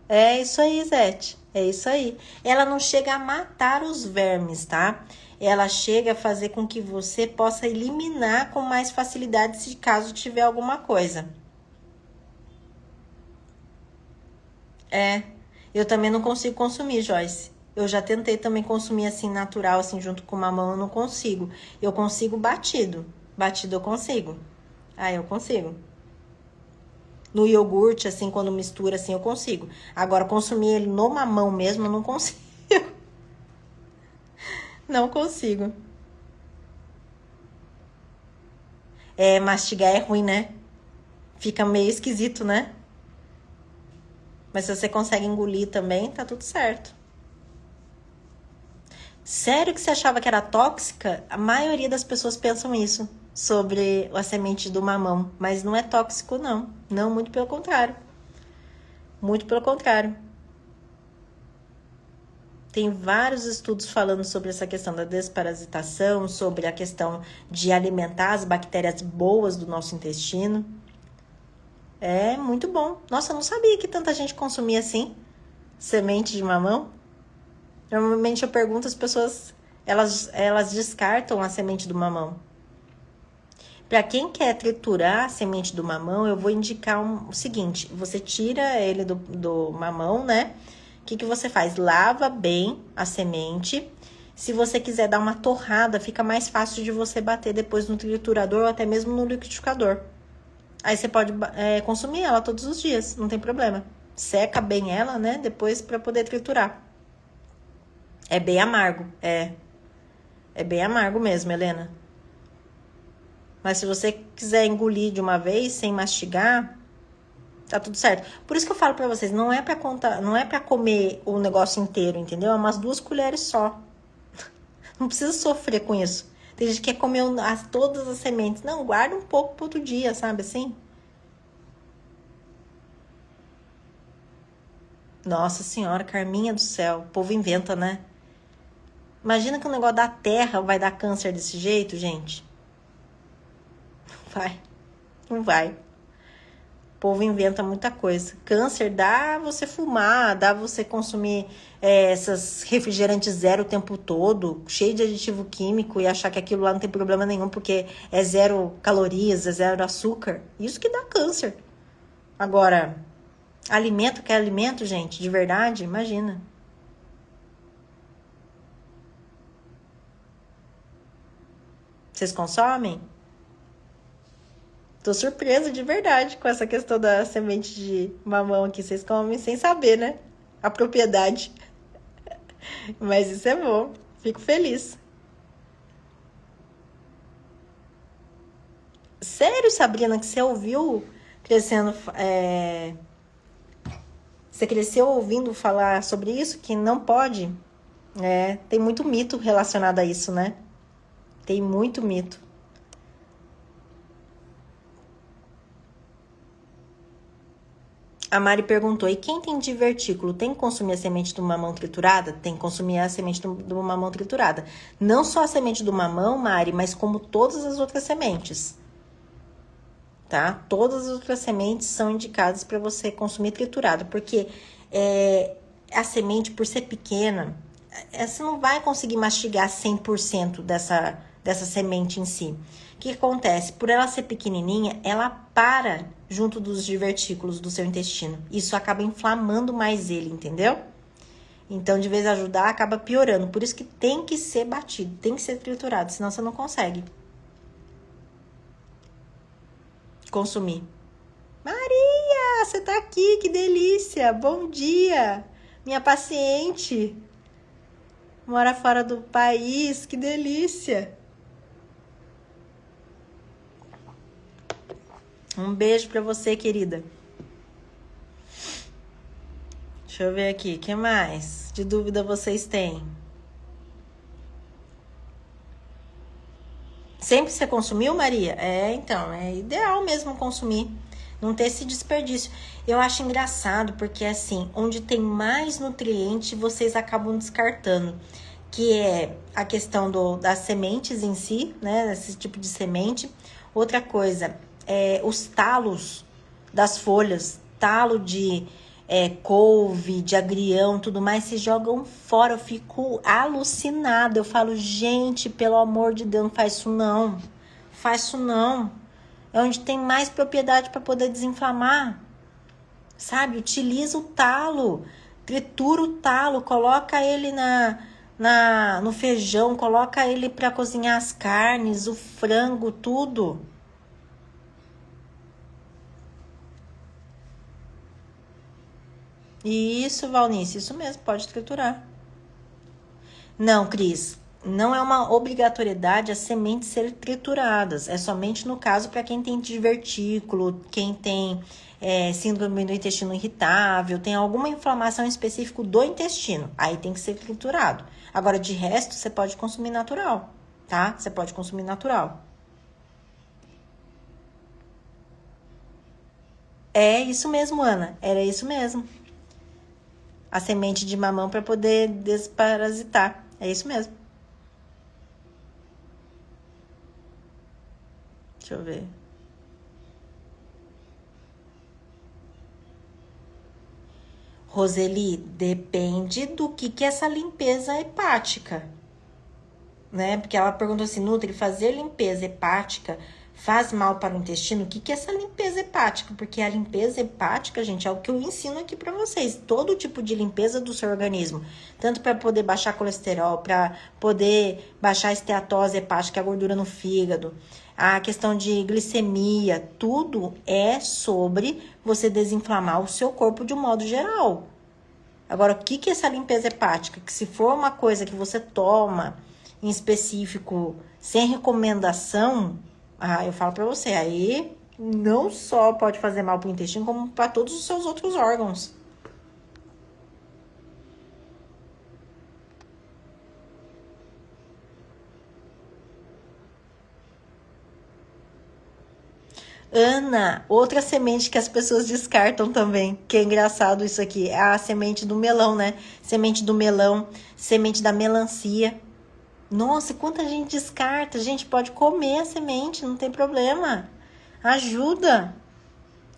É isso aí, Zete. É isso aí. Ela não chega a matar os vermes, tá? Ela chega a fazer com que você possa eliminar com mais facilidade se caso tiver alguma coisa. É. Eu também não consigo consumir, Joyce. Eu já tentei também consumir assim natural, assim junto com mamão, eu não consigo. Eu consigo batido. Batido eu consigo. Ah, eu consigo. No iogurte, assim, quando mistura, assim, eu consigo. Agora, consumir ele no mamão mesmo, eu não consigo. Não consigo. É, mastigar é ruim, né? Fica meio esquisito, né? Mas se você consegue engolir também, tá tudo certo. Sério que você achava que era tóxica? A maioria das pessoas pensam isso sobre a semente do mamão. Mas não é tóxico, não. Não, muito pelo contrário. Muito pelo contrário. Tem vários estudos falando sobre essa questão da desparasitação, sobre a questão de alimentar as bactérias boas do nosso intestino. É muito bom. Nossa, eu não sabia que tanta gente consumia assim, semente de mamão. Normalmente eu pergunto, as pessoas, elas descartam a semente do mamão. Para quem quer triturar a semente do mamão, eu vou indicar o seguinte: você tira ele do mamão, né? O que você faz? Lava bem a semente. Se você quiser dar uma torrada, fica mais fácil de você bater depois no triturador ou até mesmo no liquidificador. Aí você pode consumir ela todos os dias, não tem problema. Seca bem ela, né? Depois para poder triturar. É bem amargo, é. É bem amargo mesmo, Helena. Mas se você quiser engolir de uma vez, sem mastigar, tá tudo certo. Por isso que eu falo pra vocês, não é pra contar, não é para comer o negócio inteiro, entendeu? É umas 2 colheres só. Não precisa sofrer com isso. Tem gente que quer comer todas as sementes. Não, guarda um pouco pro outro dia, sabe assim? Nossa senhora, Carminha do céu. O povo inventa, né? Imagina que o negócio da terra vai dar câncer desse jeito, gente. Vai, não vai. O povo inventa muita coisa. Câncer dá você fumar, dá você consumir essas refrigerantes zero o tempo todo, cheio de aditivo químico e achar que aquilo lá não tem problema nenhum porque é zero calorias, é zero açúcar. Isso que dá câncer. Agora, alimento que é alimento, gente, de verdade, imagina. Vocês consomem? Tô surpresa de verdade com essa questão da semente de mamão aqui. Vocês comem sem saber, né? A propriedade. Mas isso é bom. Fico feliz. Sério, Sabrina, que você ouviu crescendo. Você cresceu ouvindo falar sobre isso? Que não pode? É, tem muito mito relacionado a isso, né? Tem muito mito. A Mari perguntou: e quem tem divertículo tem que consumir a semente do mamão triturada? Tem que consumir a semente do mamão triturada. Não só a semente do mamão, Mari, mas como todas as outras sementes. Tá? Todas as outras sementes são indicadas para você consumir triturada, porque a semente, por ser pequena, você não vai conseguir mastigar 100% dessa semente em si. O que acontece? Por ela ser pequenininha, ela para junto dos divertículos do seu intestino. Isso acaba inflamando mais ele, entendeu? Então, de vez em ajudar, acaba piorando. Por isso que tem que ser batido, tem que ser triturado, senão você não consegue consumir. Maria, você tá aqui, que delícia! Bom dia! Minha paciente mora fora do país, que delícia! Um beijo pra você, querida. Deixa eu ver aqui, o que mais de dúvida vocês têm? Sempre você consumiu, Maria? Então, é ideal mesmo consumir. Não ter esse desperdício. Eu acho engraçado porque, assim, onde tem mais nutriente, vocês acabam descartando. Que é a questão das sementes em si, né? Esse tipo de semente. Outra coisa, os talos das folhas. Talo couve, de agrião, tudo mais, se jogam fora. Eu fico alucinada. Eu falo, gente, pelo amor de Deus, não faz isso não. Faz isso não. É onde tem mais propriedade para poder desinflamar. Sabe? Utiliza o talo. Tritura o talo. Coloca ele no feijão. Coloca ele para cozinhar as carnes, o frango, tudo. Isso, Valnice, isso mesmo, pode triturar. Não, Cris, não é uma obrigatoriedade as sementes serem trituradas. É somente no caso para quem tem divertículo, quem tem síndrome do intestino irritável, tem alguma inflamação específica do intestino. Aí tem que ser triturado. Agora, de resto, você pode consumir natural, tá? Você pode consumir natural. É isso mesmo, Ana. Era isso mesmo. A semente de mamão para poder desparasitar. É isso mesmo. Deixa eu ver. Roseli, depende do que é essa limpeza hepática, né? Porque ela perguntou assim, Nutri, fazer limpeza hepática faz mal para o intestino? O que é essa limpeza hepática? Porque a limpeza hepática, gente, é o que eu ensino aqui para vocês. Todo tipo de limpeza do seu organismo. Tanto para poder baixar colesterol, para poder baixar a esteatose hepática, a gordura no fígado, a questão de glicemia, tudo é sobre você desinflamar o seu corpo de um modo geral. Agora, o que é essa limpeza hepática? Que se for uma coisa que você toma em específico sem recomendação, eu falo pra você, aí não só pode fazer mal pro intestino, como para todos os seus outros órgãos. Ana, outra semente que as pessoas descartam também, que é engraçado isso aqui, é a semente do melão, né? Semente do melão, semente da melancia. Nossa, quanta gente descarta. A gente pode comer a semente, não tem problema. Ajuda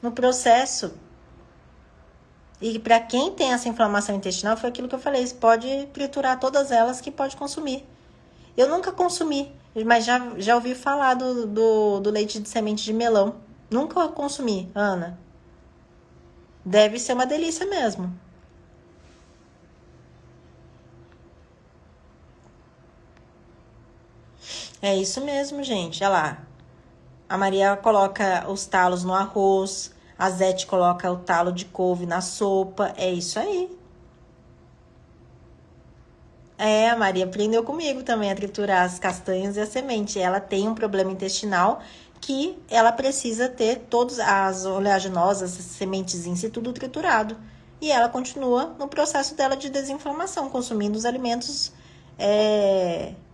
no processo. E para quem tem essa inflamação intestinal, foi aquilo que eu falei, você pode triturar todas elas que pode consumir. Eu nunca consumi, mas já ouvi falar do leite de semente de melão. Nunca consumi, Ana. Deve ser uma delícia mesmo. É isso mesmo, gente. Olha lá. A Maria coloca os talos no arroz. A Zete coloca o talo de couve na sopa. É isso aí. A Maria aprendeu comigo também a triturar as castanhas e a semente. Ela tem um problema intestinal que ela precisa ter todas as oleaginosas, as sementezinhas e tudo triturado. E ela continua no processo dela de desinflamação, consumindo os alimentos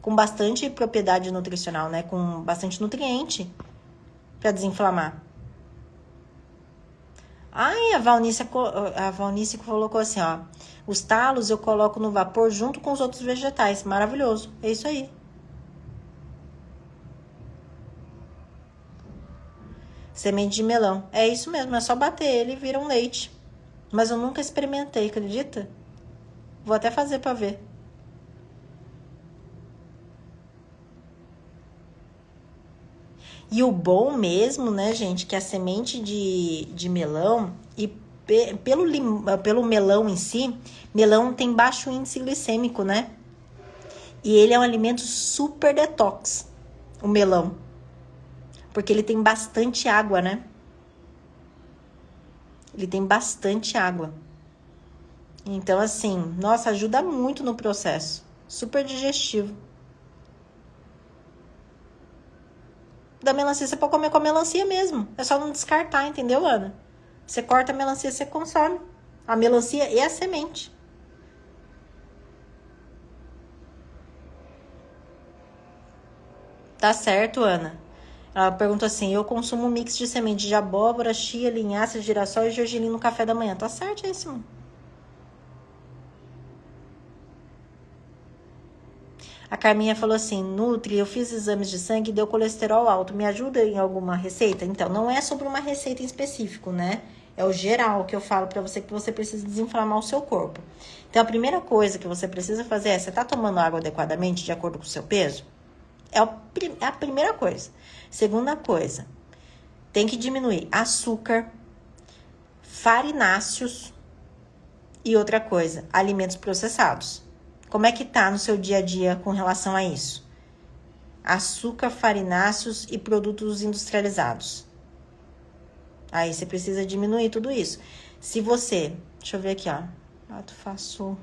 com bastante propriedade nutricional, né? Com bastante nutriente para desinflamar. Ai, a Valnice colocou assim, ó. Os talos eu coloco no vapor junto com os outros vegetais. Maravilhoso. É isso aí. Semente de melão. É isso mesmo, é só bater ele e vira um leite. Mas eu nunca experimentei, acredita? Vou até fazer pra ver. E o bom mesmo, né, gente, que a semente de melão e pelo melão em si, melão tem baixo índice glicêmico, né? E ele é um alimento super detox, o melão. Porque ele tem bastante água, né? Ele tem bastante água. Então, assim, nossa, ajuda muito no processo. Super digestivo. Da melancia, você pode comer com a melancia mesmo. É só não descartar, entendeu, Ana? Você corta a melancia, você consome. A melancia e a semente. Tá certo, Ana? Ela perguntou assim: eu consumo um mix de semente de abóbora, chia, linhaça, girassol e gergelim no café da manhã. Tá certíssimo. A Carminha falou assim: Nutri, eu fiz exames de sangue e deu colesterol alto. Me ajuda em alguma receita? Então, não é sobre uma receita em específico, né? É o geral que eu falo pra você, que você precisa desinflamar o seu corpo. Então, a primeira coisa que você precisa fazer é, você tá tomando água adequadamente, de acordo com o seu peso? É a primeira coisa. Segunda coisa, tem que diminuir açúcar, farináceos e outra coisa, alimentos processados. Como é que tá no seu dia a dia com relação a isso? Açúcar, farináceos e produtos industrializados. Aí você precisa diminuir tudo isso. Se você... Deixa eu ver aqui, ó. Tu faço...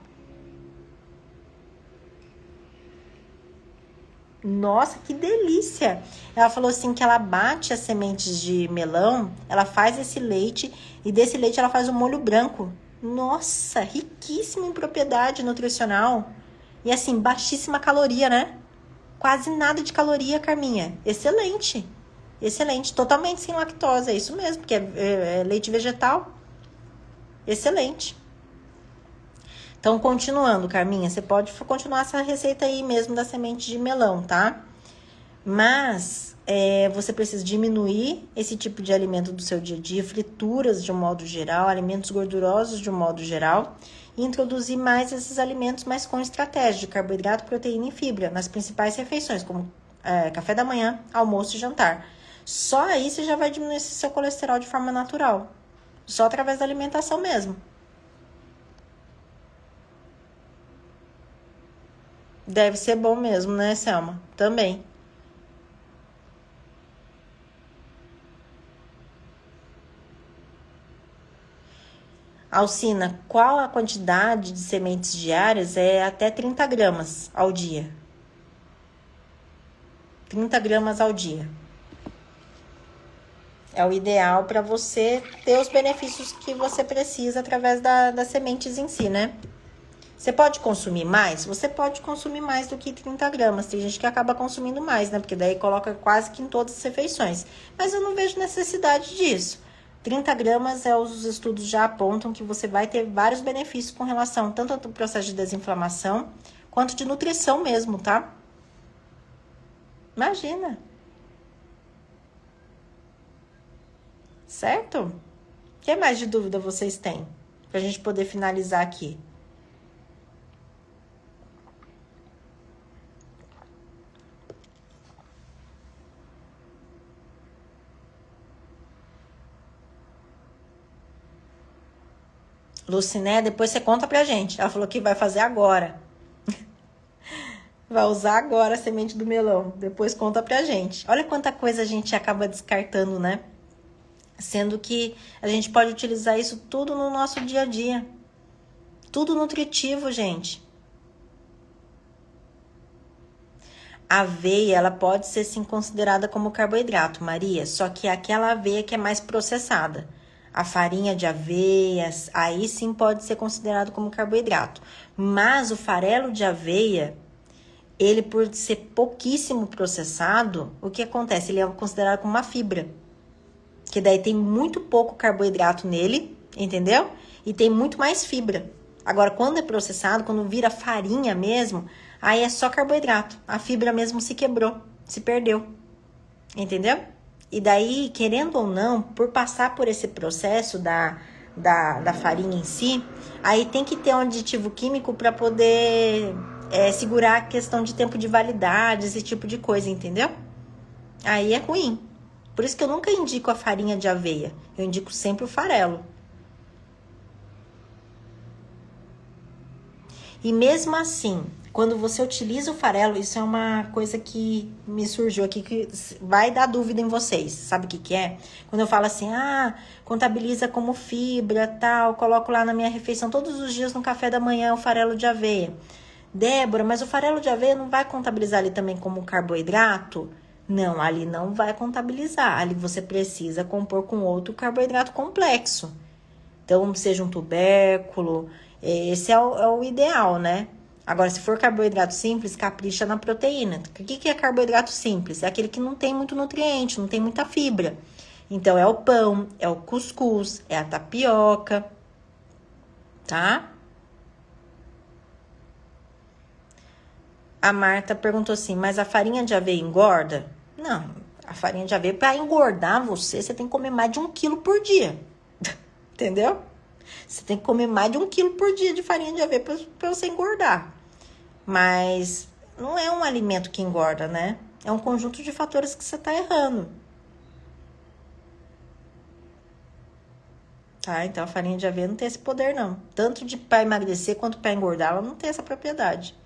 Nossa, que delícia! Ela falou assim que ela bate as sementes de melão, ela faz esse leite e desse leite ela faz um molho branco. Nossa, riquíssimo em propriedade nutricional. E assim, baixíssima caloria, né? Quase nada de caloria, Carminha. Excelente. Excelente. Totalmente sem lactose. É isso mesmo, porque é leite vegetal. Excelente. Então, continuando, Carminha, você pode continuar essa receita aí mesmo da semente de melão, tá? Mas você precisa diminuir esse tipo de alimento do seu dia a dia, frituras de um modo geral, alimentos gordurosos de um modo geral, e introduzir mais esses alimentos, mas com estratégia de carboidrato, proteína e fibra nas principais refeições, como café da manhã, almoço e jantar. Só aí você já vai diminuir esse seu colesterol de forma natural, só através da alimentação mesmo. Deve ser bom mesmo, né, Selma? Também. Alcina, qual a quantidade de sementes diárias? É até 30 gramas ao dia. 30 gramas ao dia. É o ideal para você ter os benefícios que você precisa através das sementes em si, né? Você pode consumir mais? Você pode consumir mais do que 30 gramas. Tem gente que acaba consumindo mais, né? Porque daí coloca quase que em todas as refeições. Mas eu não vejo necessidade disso. 30 gramas, os estudos já apontam que você vai ter vários benefícios com relação tanto ao processo de desinflamação, quanto de nutrição mesmo, tá? Imagina. Certo? O que mais de dúvida vocês têm? Pra gente poder finalizar aqui. Luciné, depois você conta pra gente. Ela falou que vai fazer agora. Vai usar agora a semente do melão. Depois conta pra gente. Olha quanta coisa a gente acaba descartando, né? Sendo que a gente pode utilizar isso tudo no nosso dia a dia. Tudo nutritivo, gente. A aveia, ela pode ser sim considerada como carboidrato, Maria. Só que é aquela aveia que é mais processada. A farinha de aveias, aí sim pode ser considerado como carboidrato. Mas o farelo de aveia, ele por ser pouquíssimo processado, o que acontece? Ele é considerado como uma fibra. Que daí tem muito pouco carboidrato nele, entendeu? E tem muito mais fibra. Agora, quando é processado, quando vira farinha mesmo, aí é só carboidrato. A fibra mesmo se quebrou, se perdeu. Entendeu? E daí, querendo ou não, por passar por esse processo da farinha em si, aí tem que ter um aditivo químico para poder segurar a questão de tempo de validade, esse tipo de coisa, entendeu? Aí é ruim. Por isso que eu nunca indico a farinha de aveia. Eu indico sempre o farelo. E mesmo assim, quando você utiliza o farelo, isso é uma coisa que me surgiu aqui, que vai dar dúvida em vocês. Sabe o que é? Quando eu falo assim, contabiliza como fibra, tal, coloco lá na minha refeição todos os dias no café da manhã o farelo de aveia. Débora, mas o farelo de aveia não vai contabilizar ali também como carboidrato? Não, ali não vai contabilizar. Ali você precisa compor com outro carboidrato complexo. Então, seja um tubérculo, esse é o ideal, né? Agora, se for carboidrato simples, capricha na proteína. O que é carboidrato simples? É aquele que não tem muito nutriente, não tem muita fibra. Então, é o pão, é o cuscuz, é a tapioca, tá? A Marta perguntou assim, mas a farinha de aveia engorda? Não, a farinha de aveia, para engordar você tem que comer mais de 1 quilo por dia. Entendeu? Você tem que comer mais de 1 quilo por dia de farinha de aveia para você engordar. Mas não é um alimento que engorda, né? É um conjunto de fatores que você tá errando. Tá? Então a farinha de aveia não tem esse poder, não. Tanto de para emagrecer quanto para engordar, ela não tem essa propriedade.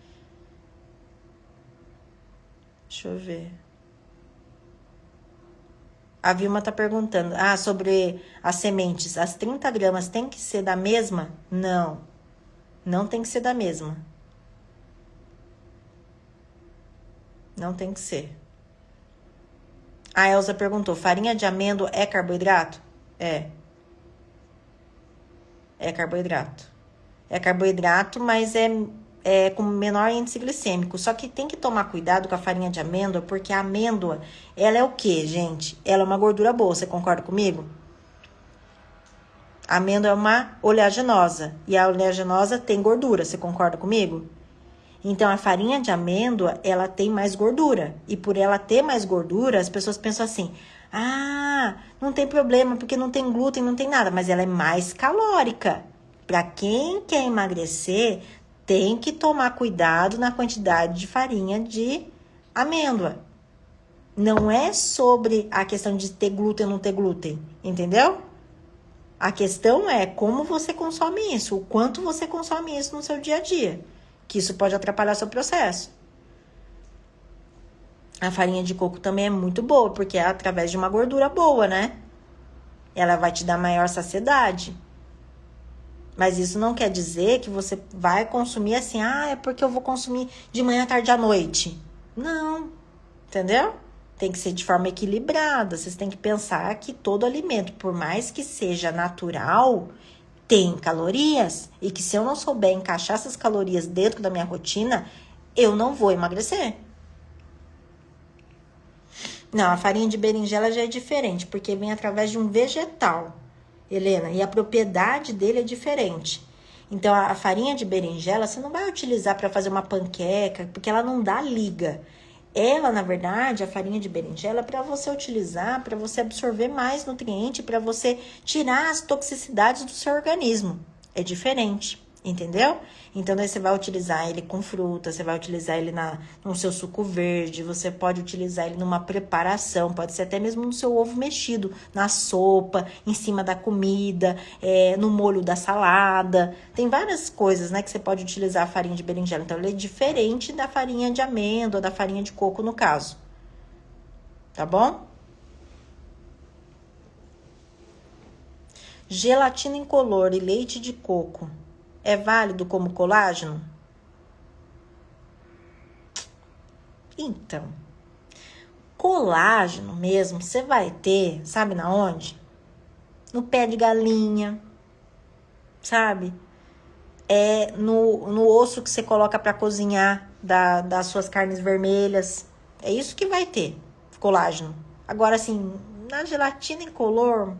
Deixa eu ver. A Vilma tá perguntando, sobre as sementes. As 30 gramas tem que ser da mesma? Não, não tem que ser da mesma. Não tem que ser. A Elza perguntou, farinha de amêndoa é carboidrato? É carboidrato. É carboidrato, mas é com menor índice glicêmico. Só que tem que tomar cuidado com a farinha de amêndoa, porque a amêndoa, ela é o quê, gente? Ela é uma gordura boa, você concorda comigo? A amêndoa é uma oleaginosa, e a oleaginosa tem gordura, você concorda comigo? Então, a farinha de amêndoa, ela tem mais gordura. E por ela ter mais gordura, as pessoas pensam assim, não tem problema, porque não tem glúten, não tem nada. Mas ela é mais calórica. Para quem quer emagrecer, tem que tomar cuidado na quantidade de farinha de amêndoa. Não é sobre a questão de ter glúten ou não ter glúten, entendeu? A questão é como você consome isso, o quanto você consome isso no seu dia a dia, que isso pode atrapalhar seu processo. A farinha de coco também é muito boa, porque é através de uma gordura boa, né? Ela vai te dar maior saciedade. Mas isso não quer dizer que você vai consumir assim, é porque eu vou consumir de manhã, tarde à noite. Não, entendeu? Tem que ser de forma equilibrada. Vocês têm que pensar que todo alimento, por mais que seja natural, tem calorias. E que se eu não souber encaixar essas calorias dentro da minha rotina, eu não vou emagrecer. Não, a farinha de berinjela já é diferente, porque vem através de um vegetal, Helena, e a propriedade dele é diferente. Então, a farinha de berinjela você não vai utilizar para fazer uma panqueca, porque ela não dá liga. Ela, na verdade, a farinha de berinjela é para você utilizar, para você absorver mais nutriente, para você tirar as toxicidades do seu organismo. É diferente, entendeu? Então, daí você vai utilizar ele com fruta, você vai utilizar ele no seu suco verde, você pode utilizar ele numa preparação, pode ser até mesmo no seu ovo mexido, na sopa, em cima da comida, no molho da salada. Tem várias coisas, né, que você pode utilizar a farinha de berinjela. Então, ele é diferente da farinha de amêndoa, da farinha de coco, no caso. Tá bom? Gelatina incolor e leite de coco é válido como colágeno? Então, colágeno mesmo, você vai ter, sabe na onde? No pé de galinha, sabe? É no osso que você coloca para cozinhar das suas carnes vermelhas. É isso que vai ter, colágeno. Agora, assim, na gelatina incolor,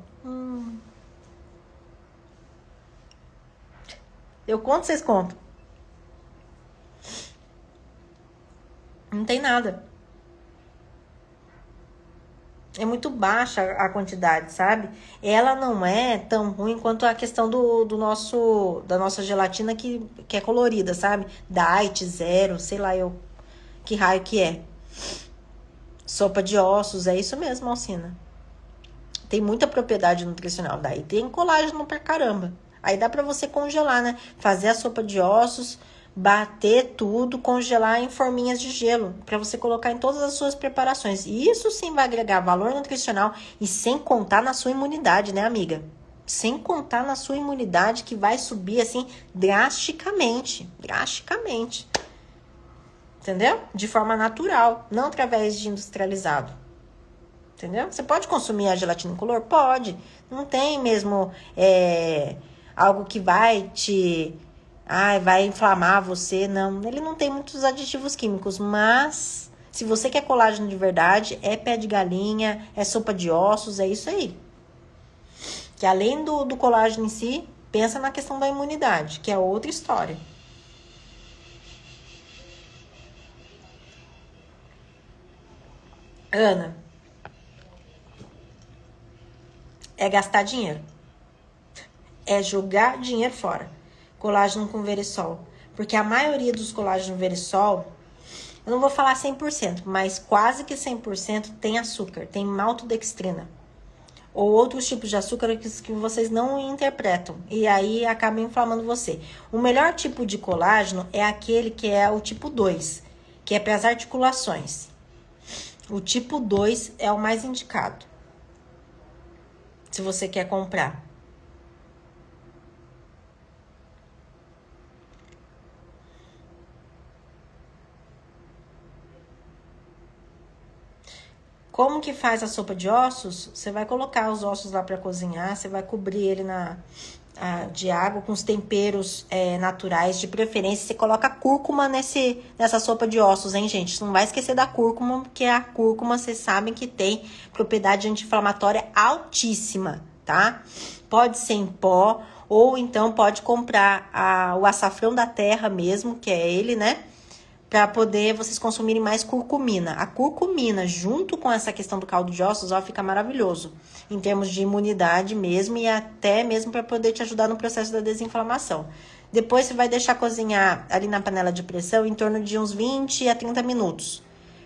eu conto, vocês contam. Não tem nada. É muito baixa a quantidade, sabe? Ela não é tão ruim quanto a questão da nossa gelatina que é colorida, sabe? Diet, zero, sei lá eu que raio que é. Sopa de ossos, é isso mesmo, Alcina. Tem muita propriedade nutricional. Daí tem colágeno pra caramba. Aí dá pra você congelar, né? Fazer a sopa de ossos, bater tudo, congelar em forminhas de gelo, pra você colocar em todas as suas preparações. E isso sim vai agregar valor nutricional e sem contar na sua imunidade, né, amiga? Sem contar na sua imunidade que vai subir assim drasticamente, drasticamente. Entendeu? De forma natural, não através de industrializado. Entendeu? Você pode consumir a gelatina incolor? Pode. Não tem mesmo algo que vai vai inflamar você, não. Ele não tem muitos aditivos químicos, mas se você quer colágeno de verdade, é pé de galinha, é sopa de ossos, é isso aí. Que além do colágeno em si, pensa na questão da imunidade, que é outra história. Ana, é gastar dinheiro. é jogar dinheiro fora. Colágeno com Verisol. Porque a maioria dos colágenos Verisol, eu não vou falar 100%, mas quase que 100% tem açúcar, tem maltodextrina. Ou outros tipos de açúcar que vocês não interpretam. E aí acaba inflamando você. O melhor tipo de colágeno é aquele que é o tipo 2, que é para as articulações. O tipo 2 é o mais indicado, se você quer comprar. Como que faz a sopa de ossos? Você vai colocar os ossos lá para cozinhar, você vai cobrir ele de água com os temperos naturais, de preferência. Você coloca cúrcuma nessa sopa de ossos, hein, gente? Não vai esquecer da cúrcuma, porque a cúrcuma, vocês sabem que tem propriedade anti-inflamatória altíssima, tá? Pode ser em pó, ou então pode comprar o açafrão da terra mesmo, que é ele, né? Para poder vocês consumirem mais curcumina. A curcumina, junto com essa questão do caldo de ossos, ó, fica maravilhoso. Em termos de imunidade mesmo e até mesmo para poder te ajudar no processo da desinflamação. Depois você vai deixar cozinhar ali na panela de pressão em torno de uns 20 a 30 minutos.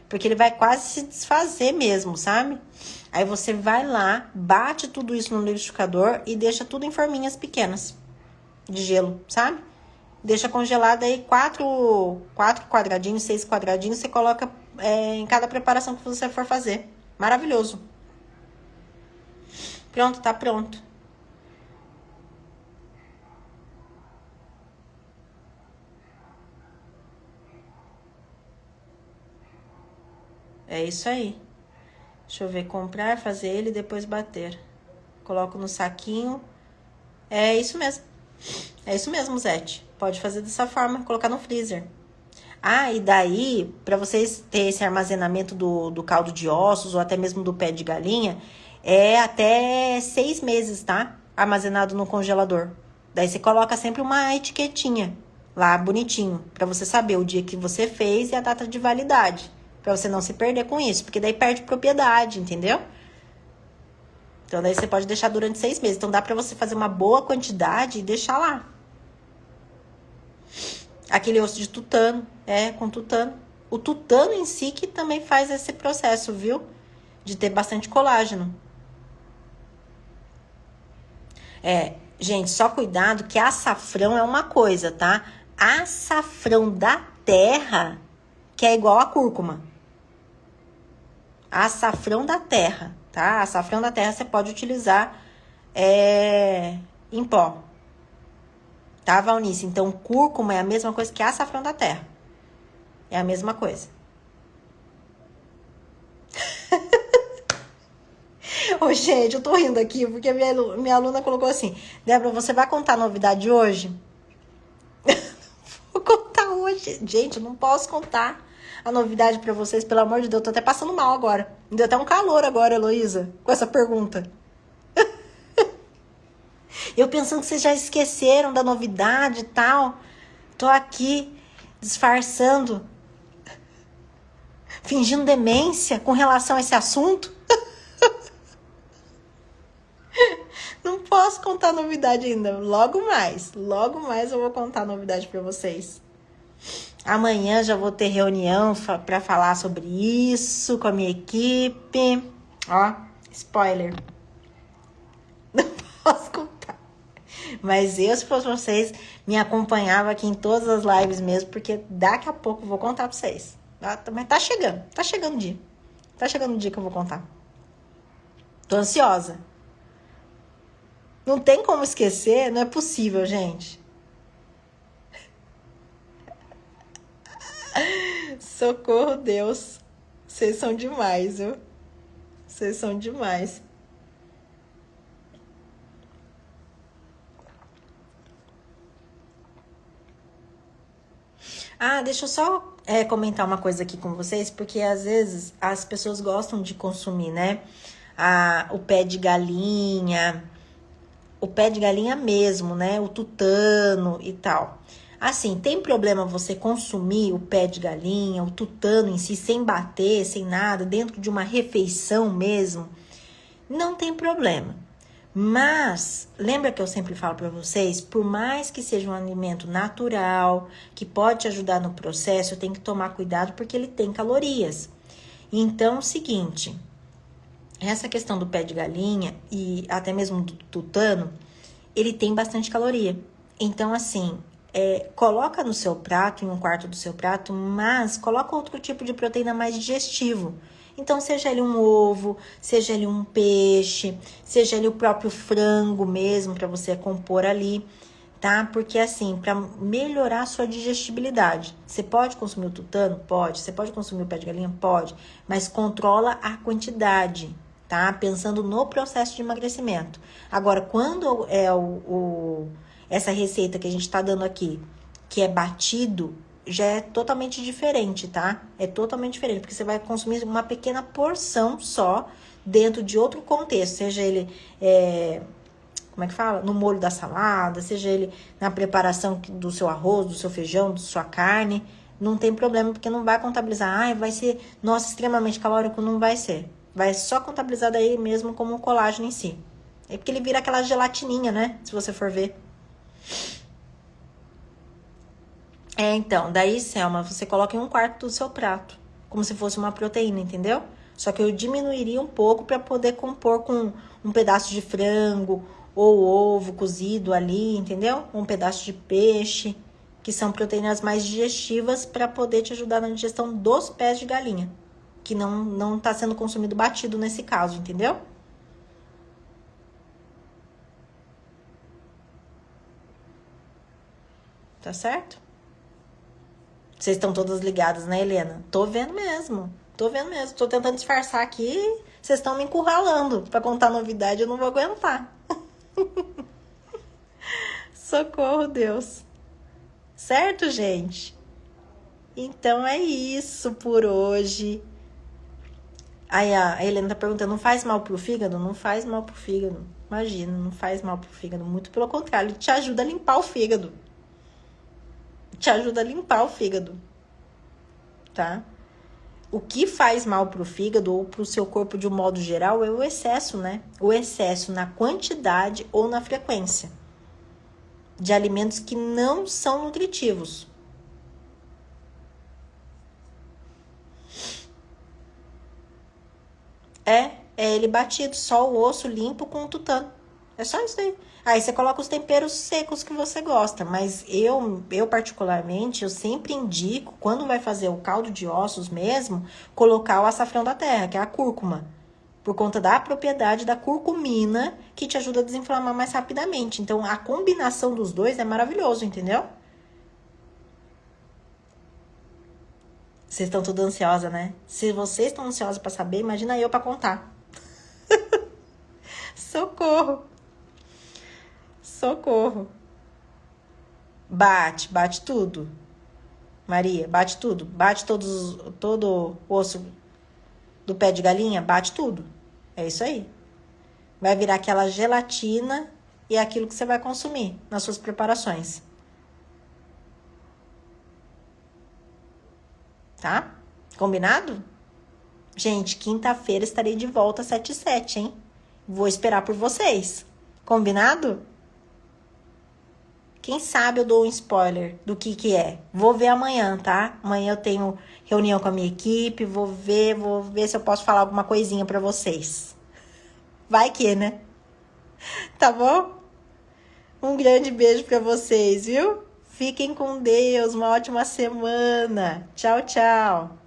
Porque ele vai quase se desfazer mesmo, sabe? Aí você vai lá, bate tudo isso no liquidificador e deixa tudo em forminhas pequenas de gelo, sabe? Deixa congelado aí 4 quadradinhos, 6 quadradinhos. Você coloca em cada preparação que você for fazer. Maravilhoso. Pronto, tá pronto. É isso aí. Deixa eu ver, comprar, fazer ele e depois bater. Coloco no saquinho. É isso mesmo. É isso mesmo, Zete. Pode fazer dessa forma, colocar no freezer. Ah, e daí, para vocês terem esse armazenamento do caldo de ossos ou até mesmo do pé de galinha, é até 6 meses, tá? Armazenado no congelador. Daí você coloca sempre uma etiquetinha lá, bonitinho, para você saber o dia que você fez e a data de validade. Pra você não se perder com isso, porque daí perde propriedade, entendeu? Então, daí você pode deixar durante 6 meses. Então, dá pra você fazer uma boa quantidade e deixar lá. Aquele osso de tutano, com tutano. O tutano em si que também faz esse processo, viu? De ter bastante colágeno. Gente, só cuidado que açafrão é uma coisa, tá? Açafrão da terra, que é igual a cúrcuma. Açafrão da terra, tá? Açafrão da terra você pode utilizar em pó. Tá, Valnice? Então, cúrcuma é a mesma coisa que açafrão da terra. É a mesma coisa. Ô, gente, eu tô rindo aqui porque minha aluna colocou assim: Débora, você vai contar novidade hoje? Vou contar hoje. Gente, eu não posso contar a novidade pra vocês, pelo amor de Deus. Eu tô até passando mal agora. Me deu até um calor agora, Heloísa, com essa pergunta. Eu pensando que vocês já esqueceram da novidade e tal. Tô aqui disfarçando, fingindo demência com relação a esse assunto. Não posso contar novidade ainda. Logo mais eu vou contar novidade pra vocês. Amanhã já vou ter reunião pra falar sobre isso com a minha equipe. Ó, spoiler. Não posso contar. Mas eu, se fosse vocês, me acompanhava aqui em todas as lives mesmo, porque daqui a pouco eu vou contar pra vocês. Mas tá chegando o dia. Tá chegando o dia que eu vou contar. Tô ansiosa. Não tem como esquecer, não é possível, gente. Socorro, Deus. Vocês são demais, viu? Vocês são demais. Ah, deixa eu só comentar uma coisa aqui com vocês, porque às vezes as pessoas gostam de consumir, né? O pé de galinha, o pé de galinha mesmo, né? O tutano e tal. Assim, tem problema você consumir o pé de galinha, o tutano em si, sem bater, sem nada, dentro de uma refeição mesmo? Não tem problema. Mas, lembra que eu sempre falo para vocês, por mais que seja um alimento natural, que pode te ajudar no processo, tem que tomar cuidado porque ele tem calorias. Então, é o seguinte, essa questão do pé de galinha e até mesmo do tutano, ele tem bastante caloria. Então, assim, coloca no seu prato, em um quarto do seu prato, mas coloca outro tipo de proteína mais digestivo. Então, seja ele um ovo, seja ele um peixe, seja ele o próprio frango mesmo, para você compor ali, tá? Porque assim, para melhorar a sua digestibilidade, você pode consumir o tutano? Pode. Você pode consumir o pé de galinha? Pode. Mas controla a quantidade, tá? Pensando no processo de emagrecimento. Agora, quando é essa receita que a gente tá dando aqui, que é batido, já é totalmente diferente, tá? É totalmente diferente, porque você vai consumir uma pequena porção só dentro de outro contexto, seja ele, como é que fala? No molho da salada, seja ele na preparação do seu arroz, do seu feijão, da sua carne, não tem problema, porque não vai contabilizar, vai ser, nossa, extremamente calórico, não vai ser. Vai só contabilizar daí mesmo como um colágeno em si. É porque ele vira aquela gelatininha, né? Se você for ver. Então, daí, Selma, você coloca em um quarto do seu prato, como se fosse uma proteína, entendeu? Só que eu diminuiria um pouco para poder compor com um pedaço de frango ou ovo cozido ali, entendeu? Um pedaço de peixe, que são proteínas mais digestivas para poder te ajudar na digestão dos pés de galinha, que não tá sendo consumido batido nesse caso, entendeu? Tá certo? Vocês estão todas ligadas, né, Helena? Tô vendo mesmo. Tô vendo mesmo. Tô tentando disfarçar aqui. Vocês estão me encurralando. Pra contar novidade, eu não vou aguentar. Socorro, Deus. Certo, gente? Então é isso por hoje. Aí a Helena tá perguntando, não faz mal pro fígado? Não faz mal pro fígado. Imagina, não faz mal pro fígado. Muito pelo contrário, ele te ajuda a limpar o fígado. Te ajuda a limpar o fígado, tá? O que faz mal pro fígado ou pro seu corpo de um modo geral é o excesso, né? O excesso na quantidade ou na frequência de alimentos que não são nutritivos. É ele batido, só o osso limpo com o tutano. É só isso aí. Aí você coloca os temperos secos que você gosta, mas eu particularmente, eu sempre indico, quando vai fazer o caldo de ossos mesmo, colocar o açafrão da terra, que é a cúrcuma, por conta da propriedade da curcumina, que te ajuda a desinflamar mais rapidamente. Então, a combinação dos dois é maravilhoso, entendeu? Vocês estão tudo ansiosa, né? Se vocês estão ansiosos para saber, imagina eu para contar. Socorro! Socorro! Bate tudo. Maria, bate tudo. Bate todo o osso do pé de galinha, bate tudo. É isso aí. Vai virar aquela gelatina e é aquilo que você vai consumir nas suas preparações. Tá? Combinado? Gente, quinta-feira estarei de volta às 7h07, hein? Vou esperar por vocês. Combinado? Quem sabe eu dou um spoiler do que é. Vou ver amanhã, tá? Amanhã eu tenho reunião com a minha equipe, vou ver se eu posso falar alguma coisinha pra vocês. Vai que, né? Tá bom? Um grande beijo pra vocês, viu? Fiquem com Deus, uma ótima semana. Tchau, tchau.